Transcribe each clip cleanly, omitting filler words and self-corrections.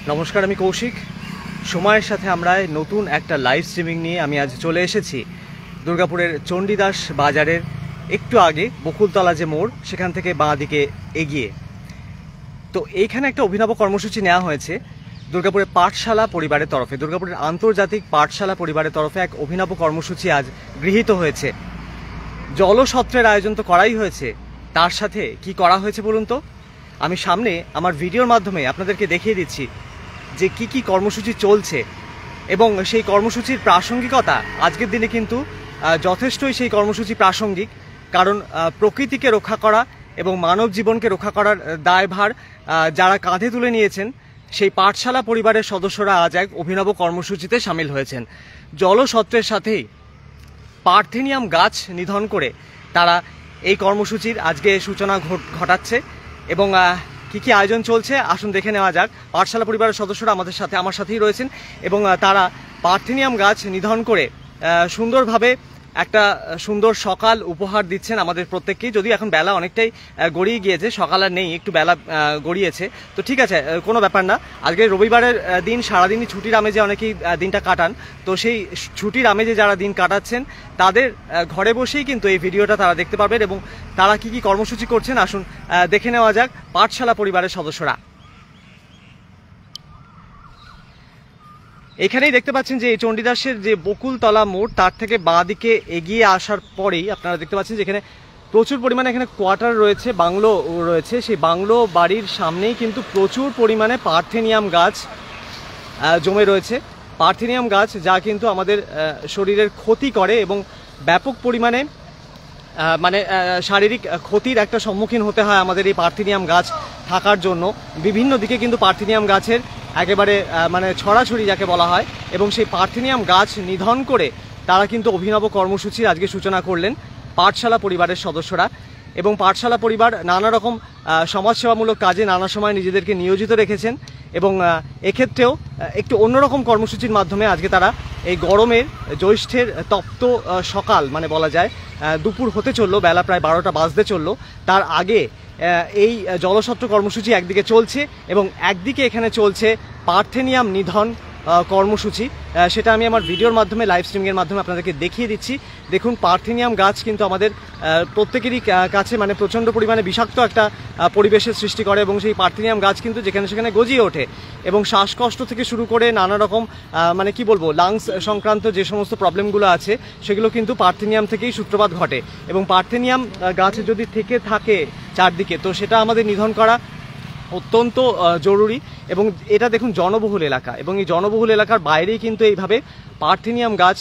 নমস্কার, আমি কৌশিক। সময়ের সাথে আমরা নতুন একটা লাইভ স্ট্রিমিং নিয়ে আমি আজ চলে এসেছি দুর্গাপুরের চণ্ডীদাস বাজারের একটু আগে বকুলতলা যে মোড়, সেখান থেকে বাঁ দিকে এগিয়ে। তো এইখানে একটা অভিনব কর্মসূচি নেওয়া হয়েছে দুর্গাপুরের পাঠশালা পরিবারের তরফে। দুর্গাপুরের আন্তর্জাতিক পাঠশালা পরিবারের তরফে এক অভিনব কর্মসূচি আজ গৃহীত হয়েছে। জলসত্রের আয়োজন তো করাই হয়েছে, তার সাথে কি করা হয়েছে বলুন তো। আমি সামনে আমার ভিডিওর মাধ্যমে আপনাদেরকে দেখিয়ে দিচ্ছি যে কি কি কর্মসূচি চলছে এবং সেই কর্মসূচির প্রাসঙ্গিকতা আজকের দিনে কিন্তু যথেষ্টই সেই কর্মসূচি প্রাসঙ্গিক। কারণ প্রকৃতিকে রক্ষা করা এবং মানব জীবনকে রক্ষা করার দায়ভার যারা কাঁধে তুলে নিয়েছেন, সেই পাঠশালা পরিবারের সদস্যরা আজ এক অভিনব কর্মসূচিতে সামিল হয়েছেন। জলসত্রের সাথেই পার্থেনিয়াম গাছ নিধন করে তারা এই কর্মসূচির আজকে সূচনা ঘটাচ্ছে। এবং কি কি আয়োজন চলছে আসুন দেখে নেওয়া যাক। পাঠশালা পরিবারের সদস্যরা আমার সাথেই রয়েছেন এবং তারা পার্থেনিয়াম গাছ নিধন করে সুন্দরভাবে একটা সুন্দর সকাল উপহার দিচ্ছেন আমাদের প্রত্যেককে। যদিও এখন বেলা অনেকটাই গড়িয়ে গিয়েছে, সকাল আর নেই, একটু বেলা গড়িয়েছে, তো ঠিক আছে, কোনো ব্যাপার না। আজকে রবিবারের দিন, সারাদিনই ছুটির আমেজে অনেকেই দিনটা কাটান। তো সেই ছুটির আমেজে যারা দিন কাটাচ্ছেন তাদের ঘরে বসেই কিন্তু এই ভিডিওটা তারা দেখতে পারবেন এবং তারা কি কি কর্মসূচি করছেন আসুন দেখে নেওয়া যাক পাঠশালা পরিবারের সদস্যরা। এখানেই দেখতে পাচ্ছেন যে এই চণ্ডীদাসের যে বকুলতলা মোড়, তার থেকে বাঁ দিকে এগিয়ে আসার পরেই আপনারা দেখতে পাচ্ছেন যে এখানে প্রচুর পরিমাণে এখানে কোয়ার্টার রয়েছে, বাংলো রয়েছে। সেই বাংলো বাড়ির সামনেই কিন্তু প্রচুর পরিমাণে পার্থেনিয়াম গাছ জমে রয়েছে। পার্থেনিয়াম গাছ যা কিন্তু আমাদের শরীরের ক্ষতি করে এবং ব্যাপক পরিমাণে শারীরিক ক্ষতির একটা সম্মুখীন হতে হয় আমাদের এই পার্থেনিয়াম গাছ থাকার জন্য। বিভিন্ন দিকে কিন্তু পার্থেনিয়াম গাছের একেবারে ছড়াছড়ি যাকে বলা হয়, এবং সেই পার্থেনিয়াম গাছ নিধন করে তারা কিন্তু অভিনব কর্মসূচির আজকে সূচনা করলেন পাঠশালা পরিবারের সদস্যরা। এবং পাঠশালা পরিবার নানা রকম সমাজসেবামূলক কাজে নানা সময় নিজেদেরকে নিয়োজিত রেখেছেন এবং এক্ষেত্রেও একটু অন্যরকম কর্মসূচির মাধ্যমে আজকে তারা এই গরমের জ্যৈষ্ঠের তপ্ত সকাল বলা যায় দুপুর হতে চললো, বেলা প্রায় 12টা বাজতে চললো, তার আগে এই জলসত্র কর্মসূচি একদিকে চলছে এবং একদিকে এখানে চলছে পার্থেনিয়াম নিধন কর্মসূচি। সেটা আমি আমার ভিডিওর মাধ্যমে, লাইভ স্ট্রিমিংয়ের মাধ্যমে আপনাদেরকে দেখিয়ে দিচ্ছি। দেখুন, পার্থেনিয়াম গাছ কিন্তু আমাদের প্রত্যেকেরই কাছে প্রচণ্ড পরিমাণে বিষাক্ত একটা পরিবেশের সৃষ্টি করে এবং সেই পার্থেনিয়াম গাছ কিন্তু যেখানে সেখানে গজিয়ে ওঠে এবং শ্বাসকষ্ট থেকে শুরু করে নানা রকম লাংস সংক্রান্ত যে সমস্ত প্রবলেমগুলো আছে সেগুলো কিন্তু পার্থেনিয়াম থেকেই সূত্রপাত ঘটে। এবং পার্থেনিয়াম গাছ যদি থেকে থাকে চারদিকে, তো সেটা আমাদের নিধন করা অত্যন্ত জরুরি। এবং এটা দেখুন জনবহুল এলাকা, এবং এই জনবহুল এলাকার বাইরেই কিন্তু এইভাবে পার্থেনিয়াম গাছ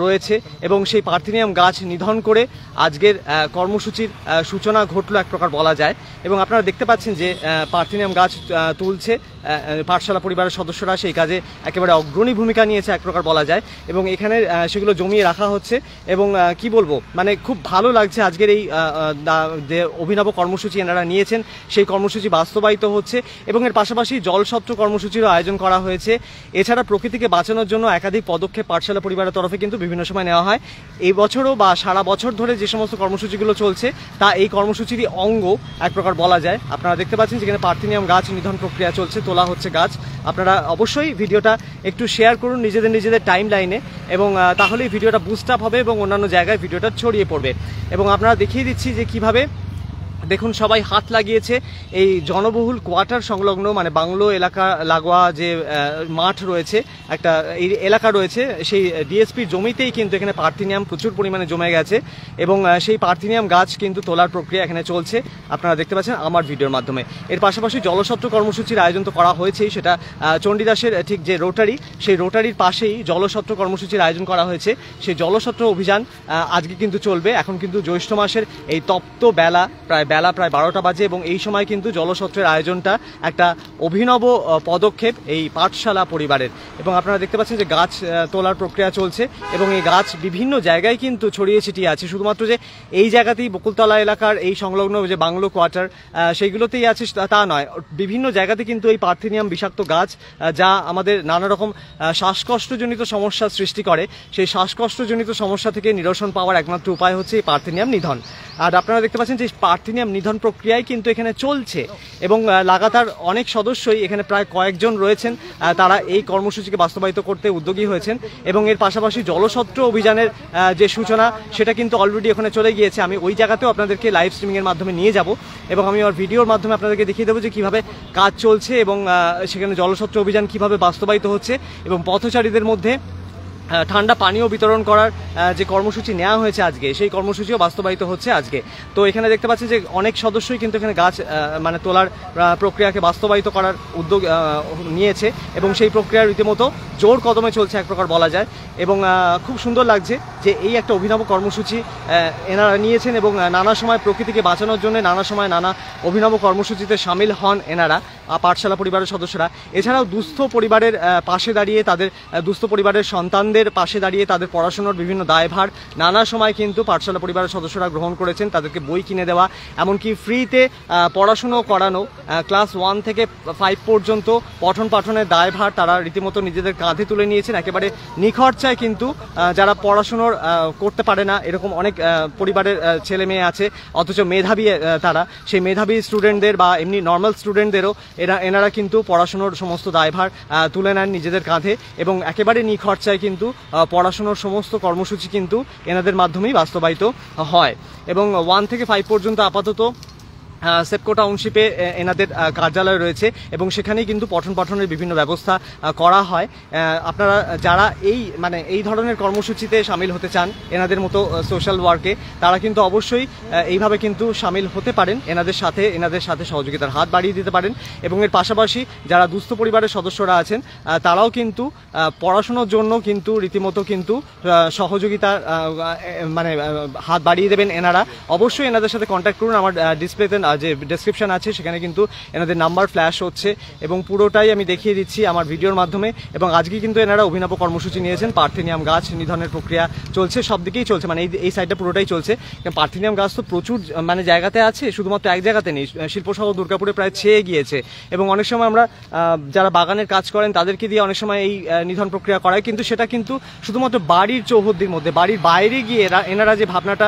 রয়েছে এবং সেই পার্থেনিয়াম গাছ নিধন করে আজকের কর্মসূচির সূচনা ঘটলো এক প্রকার বলা যায়। এবং আপনারা দেখতে পাচ্ছেন যে পার্থেনিয়াম গাছ তুলছে পাঠশালা পরিবারের সদস্যরা, সেই কাজে একেবারে অগ্রণী ভূমিকা নিয়েছে এক প্রকার বলা যায়। এবং এখানে সেগুলো জমিয়ে রাখা হচ্ছে এবং কি বলবো, খুব ভালো লাগছে আজকের এই যে অভিনব কর্মসূচি এনারা নিয়েছেন, সেই কর্মসূচি বাস্তবায়িত হচ্ছে। এবং এর পাশাপাশি জলসত্র কর্মসূচিরও আয়োজন করা হয়েছে। এছাড়া প্রকৃতিকে বাঁচানোর জন্য একাধিক পদক্ষেপ পাঠশালা পরিবারের তরফে কিন্তু বিভিন্ন সময় নেওয়া হয়। এই বছরও বা সারা বছর ধরে যে সমস্ত কর্মসূচিগুলো চলছে তা এই কর্মসূচিরই অঙ্গ এক প্রকার বলা যায়। আপনারা দেখতে পাচ্ছেন যেখানে পার্থেনিয়াম গাছ নিধন প্রক্রিয়া চলছে, তোলা হচ্ছে গাছ। আপনারা অবশ্যই ভিডিওটা একটু শেয়ার করুন নিজেদের টাইম লাইনে, এবং তাহলেই ভিডিওটা বুস্ট আপ হবে এবং অন্যান্য জায়গায় ভিডিওটা ছড়িয়ে পড়বে। এবং আপনারা দেখিয়ে দিচ্ছি যে কিভাবে দেখুন সবাই হাত লাগিয়েছে এই জনবহুল কোয়ার্টার সংলগ্ন বাংলো এলাকা লাগোয়া যে মাঠ রয়েছে, একটা এই এলাকা রয়েছে, সেই ডিএসপির জমিতেই কিন্তু এখানে পার্থেনিয়াম প্রচুর পরিমাণে জমে গেছে এবং সেই পার্থেনিয়াম গাছ কিন্তু তোলার প্রক্রিয়া এখানে চলছে, আপনারা দেখতে পাচ্ছেন আমার ভিডিওর মাধ্যমে। এর পাশাপাশি জলসত্র কর্মসূচির আয়োজন তো করা হয়েছেই, সেটা চণ্ডীদাসের ঠিক যে রোটারি, সেই রোটারির পাশেই জলসত্র কর্মসূচির আয়োজন করা হয়েছে। সেই জলসত্র অভিযান আজকে কিন্তু চলবে। এখন কিন্তু জ্যৈষ্ঠ মাসের এই তপ্ত বেলা প্রায় 12টা বাজে এবং এই সময় কিন্তু জলসত্রের আয়োজনটা একটা অভিনব পদক্ষেপ এই পাঠশালা পরিবারের। এবং আপনারা দেখতে পাচ্ছেন যে গাছ তোলার প্রক্রিয়া চলছে এবং এই গাছ বিভিন্ন জায়গায় কিন্তু ছড়িয়ে ছিটিয়ে আছে। শুধুমাত্র যে এই জায়গাতেই বকুলতলা এলাকার এই সংলগ্ন যে বাংলো কোয়ার্টার সেইগুলোতেই আছে তা নয়, বিভিন্ন জায়গাতে কিন্তু এই পার্থেনিয়াম বিষাক্ত গাছ যা আমাদের নানা রকম শ্বাসকষ্টজনিত সমস্যার সৃষ্টি করে, সেই শ্বাসকষ্টজনিত সমস্যা থেকে নিরসন পাওয়ার একমাত্র উপায় হচ্ছে এই পার্থেনিয়াম নিধন। আর আপনারা দেখতে পাচ্ছেন যে পার্থেনিয়াম পার্থেনিয়াম নিধন প্রক্রিয়ায় কিন্তু এখানে চলছে এবং লাগাতার অনেক সদস্যই এখানে প্রায় কয়েকজন রয়েছেন, তারা এই কর্মসূচিকে বাস্তবায়িত করতে উদ্যোগী হয়েছেন এবং এর পাশাপাশি জলছত্র অভিযানের যে সূচনা সেটা কিন্তু অলরেডি ওখানে চলে গিয়েছে। আমি ওই জায়গাতেও আপনাদেরকে লাইভ স্ট্রিমিংয়ের মাধ্যমে নিয়ে যাব এবং আমি ওর ভিডিওর মাধ্যমে আপনাদেরকে দেখিয়ে দেবো যে কীভাবে কাজ চলছে এবং সেখানে জলছত্র অভিযান কীভাবে বাস্তবায়িত হচ্ছে এবং পথচারীদের মধ্যে ঠান্ডা পানীয় বিতরণ করার যে কর্মসূচি নেওয়া হয়েছে আজকে, সেই কর্মসূচিও বাস্তবায়িত হচ্ছে আজকে। তো এখানে দেখতে পাচ্ছি যে অনেক সদস্যই কিন্তু এখানে গাছ মানে তোলার প্রক্রিয়াকে বাস্তবায়িত করার উদ্যোগ নিয়েছে এবং সেই প্রক্রিয়া রীতিমতো জোর কদমে চলছে এক প্রকার বলা যায় এবং খুব সুন্দর লাগছে যে এই একটা অভিনব কর্মসূচি এনারা নিয়েছেন এবং নানা সময় প্রকৃতিকে বাঁচানোর জন্য নানা সময় নানা অভিনব কর্মসূচিতে সামিল হন এনারা, পাঠশালা পরিবারের সদস্যরা। এছাড়াও দুস্থ পরিবারের পাশে দাঁড়িয়ে, তাদের দুস্থ পরিবারের সন্তানদের পাশে দাঁড়িয়ে তাদের পড়াশোনার বিভিন্ন দায়ভার নানা সময় কিন্তু পাঠশালা পরিবারের সদস্যরা গ্রহণ করেছেন। তাদেরকে বই কিনে দেওয়া, এমনকি ফ্রিতে পড়াশুনো করানো, ক্লাস 1 থেকে 5 পর্যন্ত পঠন পাঠনের দায়ভার তারা রীতিমতো নিজেদের কাঁধে তুলে নিয়েছেন। একেবারে নিখরচায় কিন্তু যারা পড়াশুনোর করতে পারে না এরকম অনেক পরিবারের ছেলে মেয়ে আছে, অথচ মেধাবী তারা, সেই মেধাবী স্টুডেন্টদের বা এমনি নর্মাল স্টুডেন্টদেরও এনারা কিন্তু পড়াশুনোর সমস্ত দায়ভার তুলে নেন নিজেদের কাঁধে এবং একেবারে নিখরচায় কিন্তু পড়াশুনোর সমস্ত কর্মসূচি কিন্তু এনাদের মাধ্যমেই বাস্তবায়িত হয় এবং 1 থেকে 5 পর্যন্ত আপাতত সেপকো টাউনশিপে এনাদের কার্যালয় রয়েছে এবং সেখানেই কিন্তু পঠন পাঠনের বিভিন্ন ব্যবস্থা করা হয়। আপনারা যারা এই ধরনের কর্মসূচিতে সামিল হতে চান এনাদের মতো সোশ্যাল ওয়ার্কে, তারা কিন্তু অবশ্যই এইভাবে কিন্তু সামিল হতে পারেন, এনাদের সাথে সহযোগিতার হাত বাড়িয়ে দিতে পারেন এবং এর পাশাপাশি যারা দুস্থ পরিবারের সদস্যরা আছেন তারাও কিন্তু পড়াশোনার জন্য কিন্তু রীতিমতো কিন্তু সহযোগিতার মানে হাত বাড়িয়ে দেবেন এনারা। অবশ্যই এনাদের সাথে কন্ট্যাক্ট করুন, আমার ডিসপ্লেতে যে ডেসক্রিপশন আছে সেখানে কিন্তু এনাদের নাম্বার ফ্ল্যাশ হচ্ছে এবং পুরোটাই আমি দেখিয়ে দিচ্ছি আমার ভিডিওর মাধ্যমে। এবং আজকে কিন্তু এনারা অভিনব কর্মসূচি নিয়েছেন, পার্থেনিয়াম গাছ নিধনের প্রক্রিয়া চলছে, সব দিকেই চলছে, মানে এই সাইডটা পুরোটাই চলছে। পার্থেনিয়াম গাছ তো প্রচুর মানে জায়গাতে আছে, শুধুমাত্র এক জায়গাতে নেই, শিল্পসহ দুর্গাপুরে প্রায় ছেয়ে গিয়েছে এবং অনেক সময় আমরা যারা বাগানের কাজ করেন তাদেরকে দিয়ে অনেক সময় এই নিধন প্রক্রিয়া করায়, কিন্তু সেটা কিন্তু শুধুমাত্র বাড়ির চৌহদ্দির মধ্যে, বাড়ির বাইরে গিয়ে এনারা যে ভাবনাটা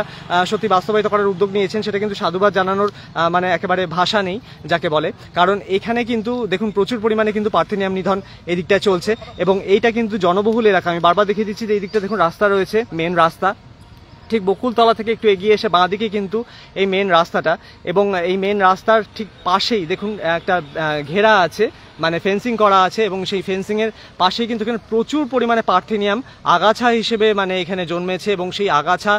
সত্যি বাস্তবায়িত করার উদ্যোগ নিয়েছেন সেটা কিন্তু সাধুবাদ জানানোর মানে একেবারে ভাষা নেই যাকে বলে। কারণ এখানে কিন্তু দেখুন প্রচুর পরিমাণে কিন্তু পার্থেনিয়াম নিধন এদিকটা চলছে এবং এইটা কিন্তু জনবহুল এলাকা। আমি বারবার দেখিয়ে দিচ্ছি যে এই দিকটা দেখুন রাস্তা রয়েছে, মেন রাস্তা, ঠিক বকুলতলা থেকে একটু এগিয়ে এসে বাঁ দিকে কিন্তু এই মেন রাস্তাটা এবং এই মেন রাস্তার ঠিক পাশেই দেখুন একটা ঘেরা আছে, মানে ফেন্সিং করা আছে এবং সেই ফেন্সিংয়ের পাশেই কিন্তু এখানে প্রচুর পরিমাণে পার্থেনিয়াম আগাছা হিসেবে মানে এখানে জন্মেছে এবং সেই আগাছা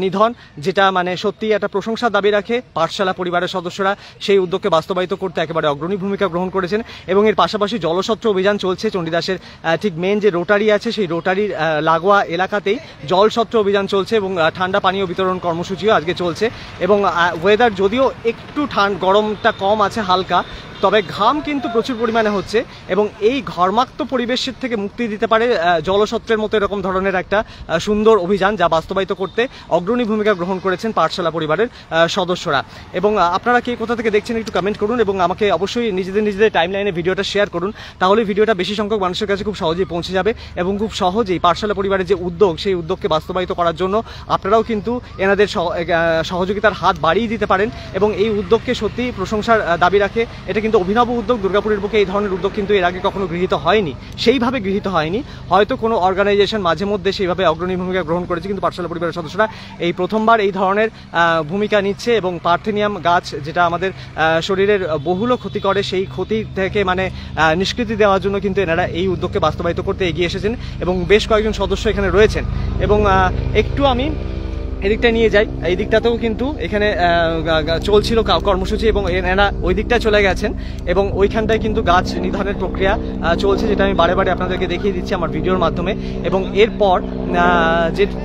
নিধন যেটা মানে সত্যিই একটা প্রশংসার দাবি রাখে। পাঠশালা পরিবারের সদস্যরা সেই উদ্যোগকে বাস্তবায়িত করতে একেবারে অগ্রণী ভূমিকা গ্রহণ করেছেন এবং এর পাশাপাশি জলছত্র অভিযান চলছে। চণ্ডীদাসের ঠিক মেন যে রোটারি আছে সেই রোটারির লাগোয়া এলাকাতেই জলছত্র অভিযান চলছে এবং ঠান্ডা পানীয় বিতরণ কর্মসূচিও আজকে চলছে এবং ওয়েদার যদিও একটু গরমটা কম আছে হালকা, তবে ঘাম কিন্তু প্রচুর পরিমাণে হচ্ছে এবং এই ঘর্মাক্ত পরিবেশের থেকে মুক্তি দিতে পারে জলছত্রের মতো এরকম ধরনের একটা সুন্দর অভিযান, যা বাস্তবায়িত করতে অগ্রণী ভূমিকা গ্রহণ করেছেন পাঠশালা পরিবারের সদস্যরা। এবং আপনারা কে কোথা থেকে দেখছেন একটু কমেন্ট করুন এবং আমাকে অবশ্যই নিজেদের টাইমলাইনে ভিডিওটা শেয়ার করুন, তাহলে ভিডিওটা বেশি সংখ্যক মানুষের কাছে খুব সহজেই পৌঁছে যাবে এবং খুব সহজেই পাঠশালা পরিবারের যে উদ্যোগ সেই উদ্যোগকে বাস্তবায়িত করার জন্য আপনারাও কিন্তু এনাদের সহযোগিতার হাত বাড়িয়ে দিতে পারেন এবং এই উদ্যোগকে সত্যি প্রশংসার দাবি রাখে। এটা কিন্তু অভিনব উদ্যোগ, দুর্গাপুরের বুকে এই ধরনের উদ্যোগ কিন্তু এর আগে কখনো গৃহীত হয়নি, সেইভাবে গৃহীত হয়নি, হয়তো কোনো অর্গানাইজেশন মাঝে মধ্যে সেইভাবে অগ্রণী ভূমিকা গ্রহণ করেছে, কিন্তু পাঠশালা পরিবারের সদস্যরা এই প্রথমবার এই ধরনের ভূমিকা নিচ্ছে এবং পার্থেনিয়াম গাছ যেটা আমাদের শরীরের বহুল ক্ষতি করে সেই ক্ষতি থেকে মানে নিষ্কৃতি দেওয়ার জন্য কিন্তু এনারা এই উদ্যোগকে বাস্তবায়িত করতে এগিয়ে এসেছেন এবং বেশ কয়েকজন সদস্য এখানে রয়েছেন। এবং একটু আমি এদিকটা নিয়ে যাই, এই দিকটাতেও কিন্তু এখানে চলছিল কর্মসূচি এবং এনারা ওই দিকটায় চলে গেছেন এবং ওইখানটায় কিন্তু গাছ নিধনের প্রক্রিয়া চলছে, যেটা আমি বারে বারে আপনাদেরকে দেখিয়ে দিচ্ছি আমার ভিডিওর মাধ্যমে। এবং এরপর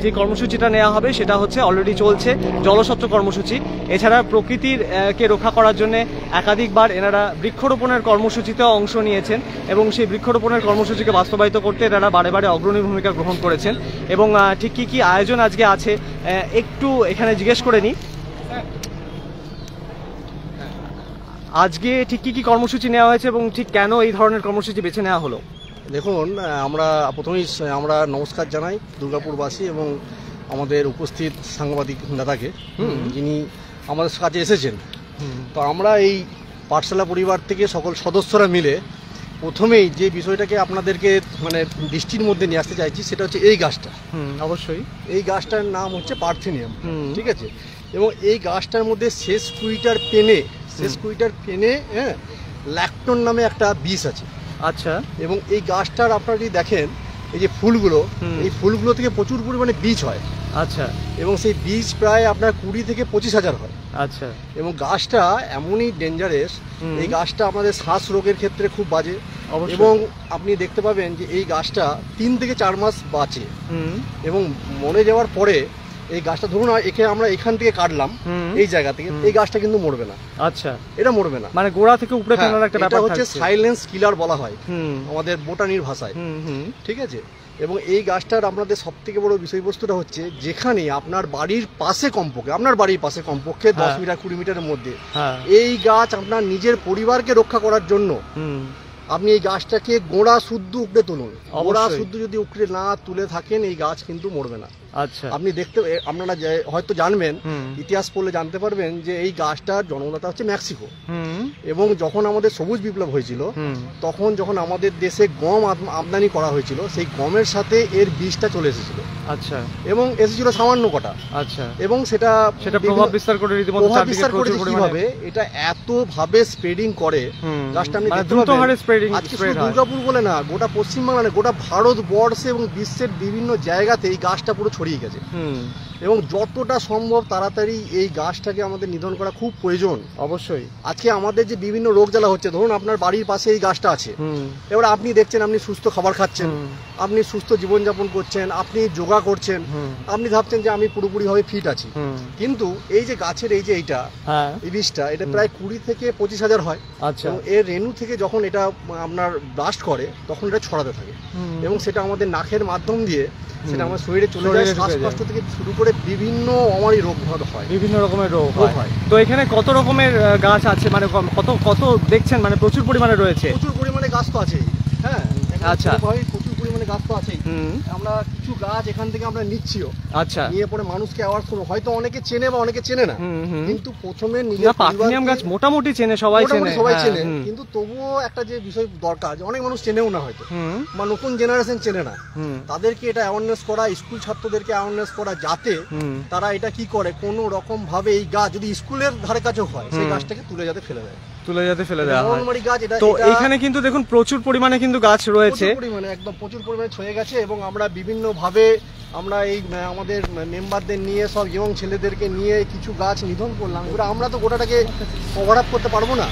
যে কর্মসূচিটা নেওয়া হবে সেটা হচ্ছে অলরেডি চলছে জলছত্র কর্মসূচি। এছাড়া প্রকৃতির কে রক্ষা করার জন্য একাধিকবার এনারা বৃক্ষরোপণের কর্মসূচিতেও অংশ নিয়েছেন এবং সেই বৃক্ষরোপণের কর্মসূচিকে বাস্তবায়িত করতে এনারা বারে বারে অগ্রণী ভূমিকা গ্রহণ করেছেন। এবং ঠিক কী আয়োজন আজকে আছে একটু এখানে জিজ্ঞেস করে নিই, আজকে ঠিক কী কর্মসূচি নেওয়া হয়েছে এবং ঠিক কেন এই ধরনের কর্মসূচি বেছে নেওয়া হলো? দেখুন, আমরা প্রথমেই আমরা নমস্কার জানাই দুর্গাপুরবাসী এবং আমাদের উপস্থিত সাংবাদিক দাদাকে, যিনি আমাদের কাছে এসেছেন। হুম, তো আমরা এই পাঠশালা পরিবার থেকে সকল সদস্যরা মিলে প্রথমেই যে বিষয়টাকে আপনাদেরকে মানে দৃষ্টির মধ্যে নিয়ে আসতে চাইছি সেটা হচ্ছে এই গাছটা। হুম, অবশ্যই। এই গাছটার নাম হচ্ছে পার্থেনিয়াম, হুম। ঠিক আছে। এবং এই গাছটার মধ্যে শেষ কুইটার পেনে হ্যাঁ ল্যাকটন নামে একটা বিষ আছে। আচ্ছা। এবং এই গাছটার আপনারা যদি দেখেন এই যে ফুলগুলো, হুম। এই ফুলগুলো থেকে প্রচুর পরিমাণে বীজ হয় আচ্ছা। এবং সেই বীজ প্রায় আপনার 20 থেকে 25,000 হয়। আচ্ছা। এবং গাছটা এমনই ডেঞ্জারাস, হুম। এই গাছটা আমাদের শ্বাস রোগের ক্ষেত্রে খুব বাজে। অবশ্যই। এবং আপনি দেখতে পাবেন যে এই গাছটা 3 থেকে 4 মাস বাঁচে হুম, এবং মরে যাওয়ার পরে এই গাছটা ধরুন একে আমরা এখান থেকে কাটলাম, হুম। এই জায়গা থেকে, এই গাছটা কিন্তু মরবে না। আচ্ছা। এটা মরবে না, মানে গোড়া থেকে উপড়ে হ্যাঁ, ফেলার একটা এটা ব্যাপার হচ্ছে থাকছে। সাইলেন্স কিলার বলা হয় হুম, আমাদের বোটানির ভাষায়, হুম, হুম। ঠিক আছে। এবং এই গাছটার আপনাদের সব থেকে বড় বিষয়বস্তুটা হচ্ছে যেখানে আপনার বাড়ির পাশে কমপক্ষে 10 হ্যাঁ। মিটার 20 মিটারের মধ্যে হ্যাঁ। এই গাছ আপনার নিজের পরিবারকে রক্ষা করার জন্য হুম, আপনি এই গাছটাকে গোড়া শুদ্ধ উপড়ে তুলুন। গোড়া অবশ্যই। শুদ্ধ যদি উপড়ে না তুলে থাকেন এই গাছ কিন্তু মরবে না। আচ্ছা। আপনি আপনারা হয়তো জানবেন, হুম। ইতিহাস পড়লে জানতে পারবেন যে এই গাছটার জন্মদাতা হচ্ছে মেক্সিকো। হুম, এবং যখন আমাদের সবুজ বিপ্লব হয়েছিল হুম। তখন যখন আমাদের দেশে গম আমদানি করা হয়েছিল সেই গমের সাথে এর বীজটা চলে এসেছিল আচ্ছা। এবং এসেছিল সামান্য কটা। আচ্ছা। এবং সেটা প্রভাব বিস্তার করে রীতিমতো প্রভাব চারদিকে বিস্তার প্রচুর করেছে পরিমাণে। কিভাবে, এটা এত ভাবে স্প্রেডিং করে হুম, গাছটা আপনি মানে দেখতে দ্রুত পাবেন। হারে স্প্রেডিং আজকে শুধু স্প্রেড হয়। দুর্গাপুর বলে না, গোটা পশ্চিমবাংলা না, গোটা ভারতবর্ষে এবং বিশ্বের বিভিন্ন জায়গাতে এই গাছটা পুরো ছড়িয়ে গেছে। হুম, এবং যতটা সম্ভব তাড়াতাড়ি এই গাছটাকে আমাদের নিধন করা খুব প্রয়োজন। অবশ্যই। আজকে আমাদের যে বিভিন্ন রোগ জ্বালা হচ্ছে, ধরুন আপনার বাড়ির পাশে এই গাছটা আছে, হুম, এবার আপনি দেখছেন আপনি সুস্থ খাবার খাচ্ছেন, হুম। আপনি সুস্থ জীবনযাপন করছেন, আপনি যোগা করছেন, হুম। আপনি ভাবছেন যে আমি পুরোপুরিভাবে ফিট আছি। হুম। কিন্তু এই যে গাছের এই যে এইটা হ্যাঁ। এই বীজটা, এটা প্রায় 20 থেকে 25,000 হয়। আচ্ছা। এবং এর রেণু থেকে যখন এটা আপনার ব্লাস্ট করে তখন এটা ছড়াতে থাকে হুম। এবং সেটা আমাদের নাকের মাধ্যম দিয়ে সেটা আমার শরীরে চলে শরীরে যায়। ঢুকে যায়। শ্বাসকষ্ট থেকে শুরু করে বিভিন্ন অমারি রোগ হয়। বিভিন্ন রকমের রোগ রোগ হয়। হয়। তো এখানে কত রকমের গাছ আছে, মানে কত কত দেখছেন, মানে প্রচুর পরিমাণে রয়েছে। প্রচুর পরিমাণে গাছ তো আছেই, হ্যাঁ। এখানে আচ্ছা। প্রচুর পরিমাণে গাছ তো আছেই। হুম। আমরা কিছু গাছ এখান থেকে আমরা নিচ্ছিও, আচ্ছা। নিয়ে পরে মানুষকে অ্যাওয়ার্ড করবো। হয়তো অনেকে চেনে বা অনেকে চেনে না, হুম, হুম। কিন্তু প্রথমে না, নিজের পার্থেনিয়াম গাছ মোটামুটি চেনে, সবাই চেনে। মোটামুটি সবাই হ্যাঁ, চেনে, হুম। কিন্তু তবুও একটা যে বিষয় দরকার, যে অনেক মানুষ চেনেও না হয়তো, হুম, বা নতুন জেনারেশন চেনে না, হুম, তাদেরকে এটা অ্যাওয়ারনেস করা, স্কুল ছাত্রদেরকে অ্যাওয়ারনেস করা, যাতে হুম। তারা এটা কি করে কোনো রকম ভাবে এই গাছ যদি স্কুলের ধারে কাছেও হয় সেই হুম। গাছটাকে তুলে যাতে ফেলে দেয়। তুলে যেতে ফেলে দেওয়া হয়। অরণ্যবাড়ি গাছ এটা। তো এটা এইখানে কিন্তু দেখুন প্রচুর পরিমাণে কিন্তু গাছ রয়েছে। প্রচুর পরিমাণে, একদম প্রচুর পরিমাণে ছয়ে গেছে। এবং আমরা বিভিন্ন ভাবে আমরা এই আমাদের মেম্বারদের নিয়ে, সব ইয়ং ছেলেদেরকে নিয়ে কিছু গাছ নিধন করলাম। এবার আমরা তো গোটাটাকে কভার আপ করতে পারবো না।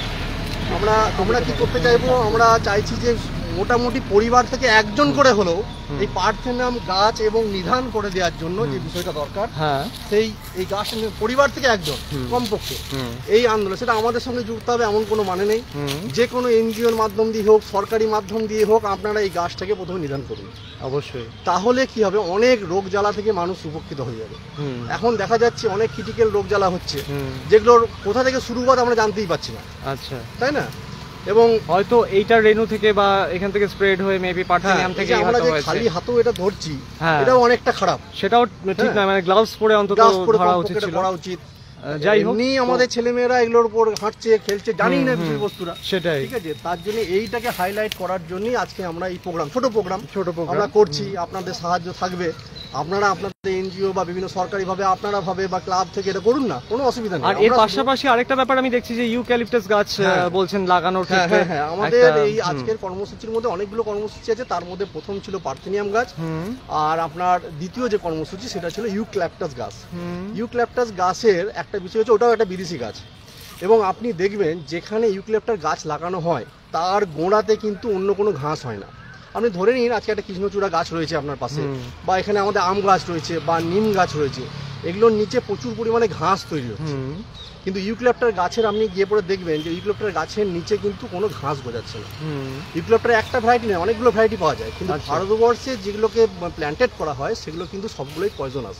আমরা কি করতে চাইবো, আমরা চাইছি যে মোটামুটি পরিবার থেকে একজন করে হলেও এই পার্থেনিয়াম গাছ এবং নিধন করে দেওয়ার জন্য যে বিষয়টা দরকার, হ্যাঁ। এই গাছ পরিবার থেকে একজন কমপক্ষে হুম। এই আন্দোলন, সেটা আমাদের সঙ্গে যুক্ত হবে এমন কোনো মানে নেই। হুম। যে কোনো এনজিওর মাধ্যম দিয়ে হোক, সরকারি মাধ্যম দিয়ে হোক, আপনারা এই গাছটাকে প্রথমে নিধন করুন। অবশ্যই। তাহলে কি হবে, অনেক রোগ জ্বালা থেকে মানুষ উপকৃত হয়ে যাবে। হুম। এখন দেখা যাচ্ছে অনেক ক্রিটিক্যাল রোগ জ্বালা হচ্ছে, হুম। যেগুলোর কোথা থেকে শুরু হয় আমরা জানতেই পারছি না, আচ্ছা। তাই না? এবং হয়তো এইটার রেণু থেকে বা এখান থেকে স্প্রেড হয়ে মেবি হ্যাঁ, পার্থেনিয়াম এই থেকে যে আমরা হয়তো যে হয়েছে। খালি হাতেও এটা ধরছি, হ্যাঁ। এটাও অনেকটা খারাপ। সেটাও ঠিক হ্যাঁ। না, মানে গ্লাভস পরে অন্তত গ্লাস পরে ধরা কমপক্ষে উচিত এটা ছিল। পরা উচিত। যাই হোক, এমনি আমাদের ছেলেমেয়েরা এগুলোর উপর হাঁটছে, খেলছে, জানি না হুম, হুম। বিষয়বস্তুরা, সেটাই। ঠিক আছে। তার জন্য এইটাকে হাইলাইট করার জন্যই আজকে আমরা এই প্রোগ্রাম, ছোট প্রোগ্রাম program। আমরা করছি। আপনাদের সাহায্য থাকবে, আপনারা আপনাদের এনজিও বা বিভিন্ন সরকারি ভাবে আপনারা ভাবে বা ক্লাব থেকে এটা করুন না, কোনো অসুবিধা নেই। আর এর আমরা শুধু- পাশাপাশি আরেকটা ব্যাপার আমি দেখছি যে ইউক্যালিপটাস গাছ হ্যাঁ। বলছেন লাগানোর হ্যাঁ ক্ষেত্রে। হ্যাঁ হ্যাঁ, আমাদের একটা- এই আজকের কর্মসূচির মধ্যে অনেকগুলো কর্মসূচি আছে। তার মধ্যে প্রথম ছিল পার্থেনিয়াম গাছ, হুম। আর আপনার দ্বিতীয় যে কর্মসূচি সেটা ছিল ইউক্যালিপটাস গাছ। হুম। ইউক্যালিপটাস গাছের একটা বিষয় হচ্ছে ওটাও একটা বিদেশি গাছ। এবং আপনি দেখবেন যেখানে ইউক্যালিপটাস গাছ লাগানো হয় তার গোড়াতে কিন্তু অন্য কোনো ঘাস হয় না। আপনি ধরে নিন আজকে একটা কৃষ্ণচূড়া গাছ রয়েছে আপনার পাশে, হুম। বা এখানে আমাদের আম গাছ রয়েছে বা নিম গাছ রয়েছে, এগুলোর নিচে প্রচুর পরিমাণে ঘাস তৈরি হচ্ছে। হুম। কিন্তু ইউক্যালিপটাস গাছের আপনি গিয়ে পরে দেখবেন যে ইউক্যালিপটাস গাছের নিচে কিন্তু কোনো ঘাস গজাচ্ছে না। হুম। ইউক্যালিপটাস একটা ভ্যারাইটি নয়, অনেকগুলো ভ্যারাইটি পাওয়া যায়, কিন্তু আচ্ছা। ভারতবর্ষে যেগুলোকে প্ল্যান্টেড করা হয় সেগুলো কিন্তু সবগুলোই পয়জনাস।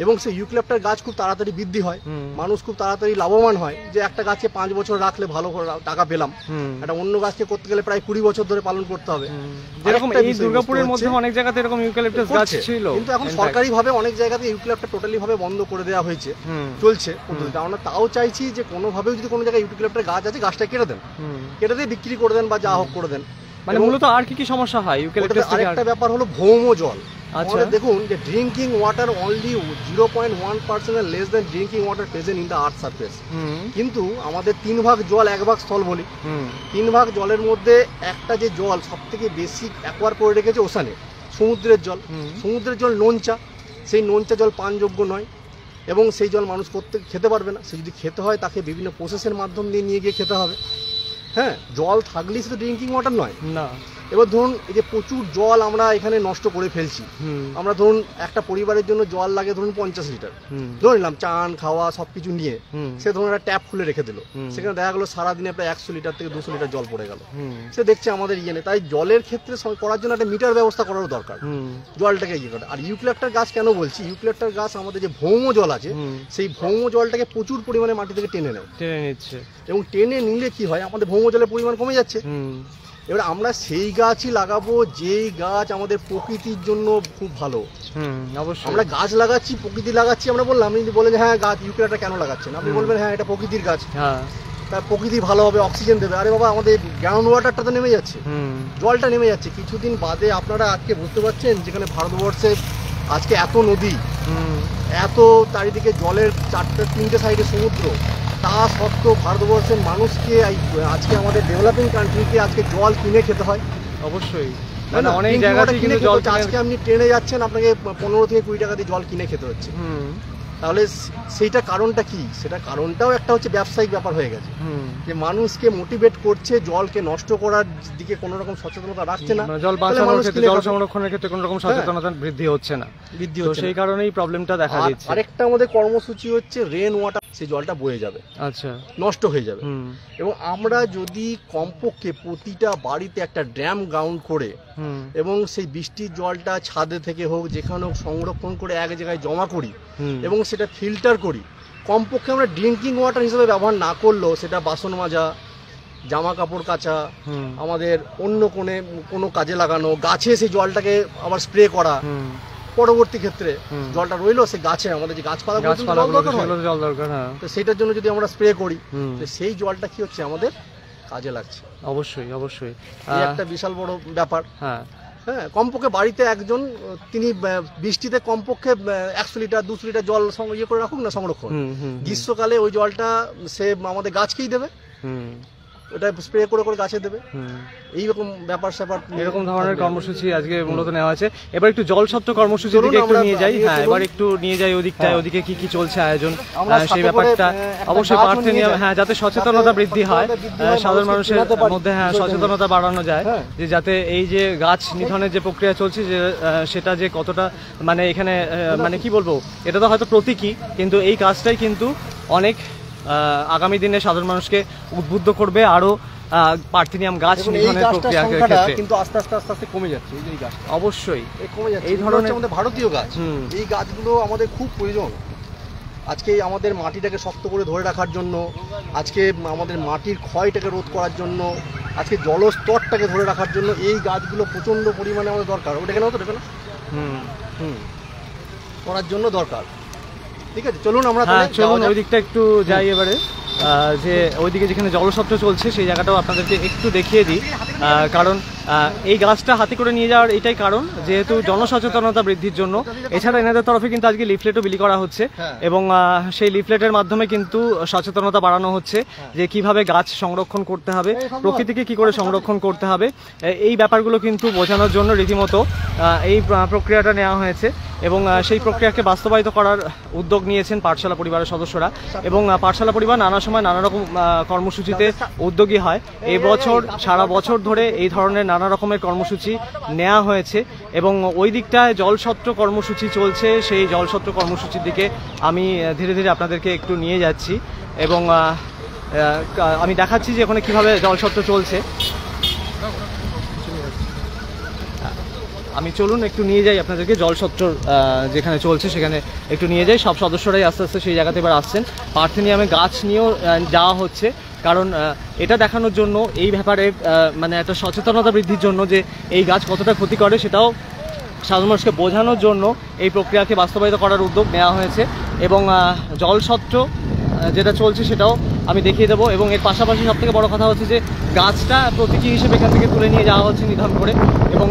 এবং সেই ইউক্যালিপ্টাস গাছ খুব তাড়াতাড়ি বৃদ্ধি হয়, মানুষ খুব তাড়াতাড়ি লাভবান হয়, যে একটা গাছকে 5 বছর রাখলে ভালো টাকা পেলাম, একটা অন্য গাছকে করতে গেলে প্রায় 20 বছর ধরে পালন করতে হবে। যেরকম এই দুর্গাপুরের মধ্যে অনেক জায়গাতে এরকম ইউক্যালিপ্টাস গাছ ছিল, কিন্তু এখন সরকারি ভাবে অনেক জায়গাতে ইউক্যালিপ্টাস টোটালি ভাবে বন্ধ করে দেওয়া হয়েছে, চলছে পদ্ধতিটা। আমরা তাও চাইছি যে কোনোভাবেও যদি কোনো জায়গায় ইউক্যালিপ্টাস গাছ আছে গাছটা কেটে দেন, কেটে দিয়ে বিক্রি করে দেন বা যা হোক করে দেন। মানে মূলত আর কি কি সমস্যা হয় ইউক্যালিপ্টাস থেকে? আরেকটা ব্যাপার হলো ভৌম জল। আমাদের দেখুন যে drinking water only 0.1% less than drinking water present in the earth surface. কিন্তু আমাদের 3 ভাগ জল 1 ভাগ স্থল বলি। 3 ভাগ জলের মধ্যে একটা যে জল সব থেকে বেশি অ্যাকোয়ার করে রেখেছে ওশানে, সমুদ্রের জল। সমুদ্রের জল নোনচা, সেই নোনচা জল পানযোগ্য নয় এবং সেই জল মানুষ খেতে পারবে না। সে যদি খেতে হয় তাকে বিভিন্ন প্রসেসের মাধ্যম দিয়ে নিয়ে গিয়ে খেতে হবে। হ্যাঁ, জল থাকলেই সেটা ড্রিঙ্কিং ওয়াটার নয় না। এবার ধরুন এই যে প্রচুর জল আমরা এখানে নষ্ট করে ফেলছি, আমরা ধরুন একটা পরিবারের জন্য জল লাগে ধরুন 50 লিটার, ধরে নিলাম চান খাওয়া সবকিছু নিয়ে, সে ধরুন একটা ট্যাপ খুলে রেখে দিল, সেখানে দেখা গেলো সারাদিনে প্রায় 100 লিটার থেকে 200 লিটার জল পড়ে গেল। সে দেখছে আমাদের ইয়ে নেই, তাই জলের ক্ষেত্রে করার জন্য একটা মিটার ব্যবস্থা করারও দরকার, জলটাকে ইয়ে করে। আর ইউক্যালিপ্টাস গাছ কেন বলছি, ইউক্যালিপ্টাস গাছ আমাদের যে ভৌম জল আছে সেই ভৌম জলটাকে প্রচুর পরিমাণে মাটি থেকে টেনে নিচ্ছে, এবং টেনে নিলে কি হয় আমাদের ভৌম জলের পরিমাণ কমে যাচ্ছে। এবার আমরা সেই গাছই লাগাবো যেই গাছ আমাদের প্রকৃতির জন্য খুব ভালো। আমরা গাছ লাগাচ্ছি, প্রকৃতি লাগাচ্ছি, আমরা বললাম, আপনি যদি বলেন যে হ্যাঁ গাছ ইউক্যালিপ্টাসটা কেন লাগাচ্ছেন, আপনি বলবেন হ্যাঁ এটা প্রকৃতির গাছ, তার প্রকৃতি ভালো হবে, অক্সিজেন দেবে। আরে বাবা, আমাদের গ্রাউন্ড ওয়াটারটা তো নেমে যাচ্ছে, জলটা নেমে যাচ্ছে। কিছুদিন বাদে আপনারা আজকে বুঝতে পারছেন যেখানে ভারতবর্ষে আজকে এত নদী, এত চারিদিকে জলের 4-3টে সাইডে সমুদ্র, তা সত্ত্বেও ভারতবর্ষের মানুষকে আজকে আমাদের ডেভেলপিং কান্ট্রিকে আজকে জল কিনে খেতে হয়। অবশ্যই, মানে অনেক জায়গাতে কিন্তু জল, আজকে আপনি ট্রেনে যাচ্ছেন আপনাকে 15 থেকে 20 টাকা দিয়ে জল কিনে খেতে হচ্ছে। তাহলে সেইটা কারণটা কি? সেটা কারণটাও একটা হচ্ছে ব্যবসায়িক ব্যাপার হয়ে গেছে, যে মানুষকে মোটিভেট করছে জলকে নষ্ট করার দিকে কোনো রকম সচেতনতা রাখছে না, জল বাঁচানোর ক্ষেত্রে, জল সংরক্ষণের ক্ষেত্রে কোনো রকম সচেতনতা বৃদ্ধি হচ্ছে না, সেই কারণেই প্রবলেমটা দেখা দিচ্ছে। আরেকটা আমাদের কর্মসূচি হচ্ছে রেন ওয়াটার, সেই জলটা বয়ে যাবে, আচ্ছা নষ্ট হয়ে যাবে। এবং আমরা যদি কমপক্ষে প্রতিটা বাড়িতে একটা ড্যাম গ্রাউন্ড করে এবং সেই বৃষ্টির জলটা ছাদে থেকে হোক যেখানে হোক সংরক্ষণ করে এক জায়গায় জমা করি এবং সেটা ফিল্টার করি, কমপক্ষে আমরা ড্রিঙ্কিং ওয়াটার হিসেবে ব্যবহার না করলেও সেটা বাসন মাজা, জামা কাপড় কাচা, আমাদের অন্য কোনো কাজে লাগানো, গাছে সেই জলটাকে আবার স্প্রে করা, পরবর্তী ক্ষেত্রে জলটা রইলো সে গাছে, আমাদের যে গাছপালা জল দরকার, তো সেটার জন্য যদি আমরা স্প্রে করি সেই জলটা কি হচ্ছে আমাদের কাজে লাগছে। অবশ্যই অবশ্যই একটা বিশাল বড় ব্যাপার। হ্যাঁ, কমপক্ষে বাড়িতে একজন তিনি বৃষ্টিতে কমপক্ষে 100 লিটার 200 লিটার জল ইয়ে করে রাখুক না, সংরক্ষণ। গ্রীষ্মকালে ওই জলটা সে আমাদের গাছকেই দেবে, এটা স্প্রে করে করে গাছে দেবে। এইরকম ব্যাপার স্যাপার, এরকম ধরনের কর্মসূচি আজকে মূলত নেওয়া আছে। এবার একটু জল সত্ত্ব কর্মসূচির দিকে একটু নিয়ে যাই। হ্যাঁ, এবার একটু নিয়ে যাই ওদিকটায়, ওদিকে কি কি চলছে আয়োজন, সেই ব্যাপারটা অবশ্যই পার্থেনিয়াম, হ্যাঁ, যাতে সচেতনতা বৃদ্ধি হয় সাধারণ মানুষের মধ্যে, হ্যাঁ সচেতনতা বাড়ানো যায়, যে যাতে এই যে গাছ নিধনের যে প্রক্রিয়া চলছে যে সেটা যে কতটা, মানে এখানে মানে কি বলবো, এটা তো হয়তো প্রতীকী, কিন্তু এই কাজটাই কিন্তু অনেক আগামী দিনে সাধারণ মানুষকে উদ্বুদ্ধ করবে আরো পার্থেনিয়াম গাছ নিধনের প্রক্রিয়ার ক্ষেত্রে। কিন্তু আস্তে আস্তে আস্তে আস্তে কমে যাচ্ছে এই গাছ, অবশ্যই কমে যাচ্ছে। এই ধরনের আমাদের ভারতীয় গাছ, এই গাছগুলো আমাদের খুব প্রয়োজন আজকে আমাদের মাটিটাকে শক্ত করে ধরে রাখার জন্য, আজকে আমাদের মাটির ক্ষয়টাকে রোধ করার জন্য, আজকে জলস্তরটাকে ধরে রাখার জন্য এই গাছগুলো প্রচন্ড পরিমাণে আমাদের দরকার। ওটা কেন হতো, না করার জন্য দরকার। ঠিক আছে, চলুন আমরা চলুন ওই দিকটা একটু যাই এবারে, যে ওইদিকে যেখানে জলস্বত্ব চলছে সেই জায়গাটাও আপনাদেরকে একটু দেখিয়ে দিই। কারণ এই গাছটা হাতে করে নিয়ে যাওয়ার এটাই কারণ, যেহেতু জনসচেতনতা বৃদ্ধির জন্য। এছাড়া এনাদের তরফে কিন্তু আজকে লিফলেটও বিলি করা হচ্ছে, এবং সেই লিফলেটের মাধ্যমে কিন্তু সচেতনতা বাড়ানো হচ্ছে যে কিভাবে গাছ সংরক্ষণ করতে হবে, প্রকৃতিকে কি করে সংরক্ষণ করতে হবে, এই ব্যাপারগুলো কিন্তু বোঝানোর জন্য রীতিমতো এই প্রক্রিয়াটা নেওয়া হয়েছে। এবং সেই প্রক্রিয়াকে বাস্তবায়িত করার উদ্যোগ নিয়েছেন পাঠশালা পরিবারের সদস্যরা, এবং পাঠশালা পরিবার নানা সময় নানা রকম কর্মসূচিতে উদ্যোগী হয়। এই বছর সারা বছর ধরে এই ধরনের নানা রকমের কর্মসূচি নেওয়া হয়েছে, এবং ওই দিকটায় জলসত্র কর্মসূচি চলছে। সেই জলসত্র কর্মসূচির দিকে আমি ধীরে ধীরে আপনাদেরকে একটু নিয়ে যাচ্ছি, এবং আমি দেখাচ্ছি যে ওখানে কীভাবে জলসত্র চলছে। আমি চলুন একটু নিয়ে যাই আপনাদেরকে জলসত্র যেখানে চলছে সেখানে একটু নিয়ে যাই। সব সদস্যরাই আস্তে আস্তে সেই জায়গাতে এবার আসছেন। পার্থেনিয়ামে গাছ নিয়েও যাওয়া হচ্ছে, কারণ এটা দেখানোর জন্য, এই ব্যাপারে মানে একটা সচেতনতা বৃদ্ধির জন্য যে এই গাছ কতটা ক্ষতি করে সেটাও সাধারণ মানুষকে বোঝানোর জন্য এই প্রক্রিয়াকে বাস্তবায়িত করার উদ্যোগ নেওয়া হয়েছে। এবং জলসত্র যেটা চলছে সেটাও আমি দেখিয়ে দেবো। এবং এর পাশাপাশি সবথেকে বড় কথা হচ্ছে যে গাছটা প্রতীকী হিসেবে এখান থেকে তুলে নিয়ে যাওয়া হচ্ছে নিধন করে, এবং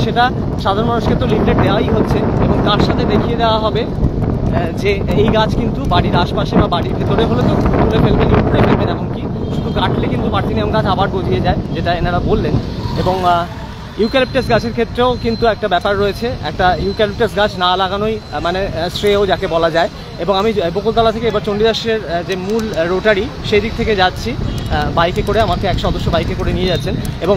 সেটা সাধারণ মানুষকে তো লিফলেট দেওয়াই হচ্ছে, এবং তার সাথে দেখিয়ে দেওয়া হবে যে এই গাছ কিন্তু বাড়ির আশপাশে বা বাড়ির ভেতরে হলে তো তুলে ফেলবেন, উপরে ফেলবেন, এমনকি শুধু কাটলে কিন্তু পার্থেনিয়াম গাছ আবার গজিয়ে যায়, যেটা এনারা বললেন। এবং ইউক্যালিপটাস গাছের ক্ষেত্রেও কিন্তু একটা ব্যাপার রয়েছে, একটা ইউক্যালিপটাস গাছ না লাগানোই মানে শ্রেয় যাকে বলা যায়। এবং আমি বকুলতলা থেকে এবার চণ্ডীদাসের যে মূল রোটারি সেই দিক থেকে যাচ্ছি বাইকে করে, আমাকে এক সদস্য বাইকে করে নিয়ে যাচ্ছেন, এবং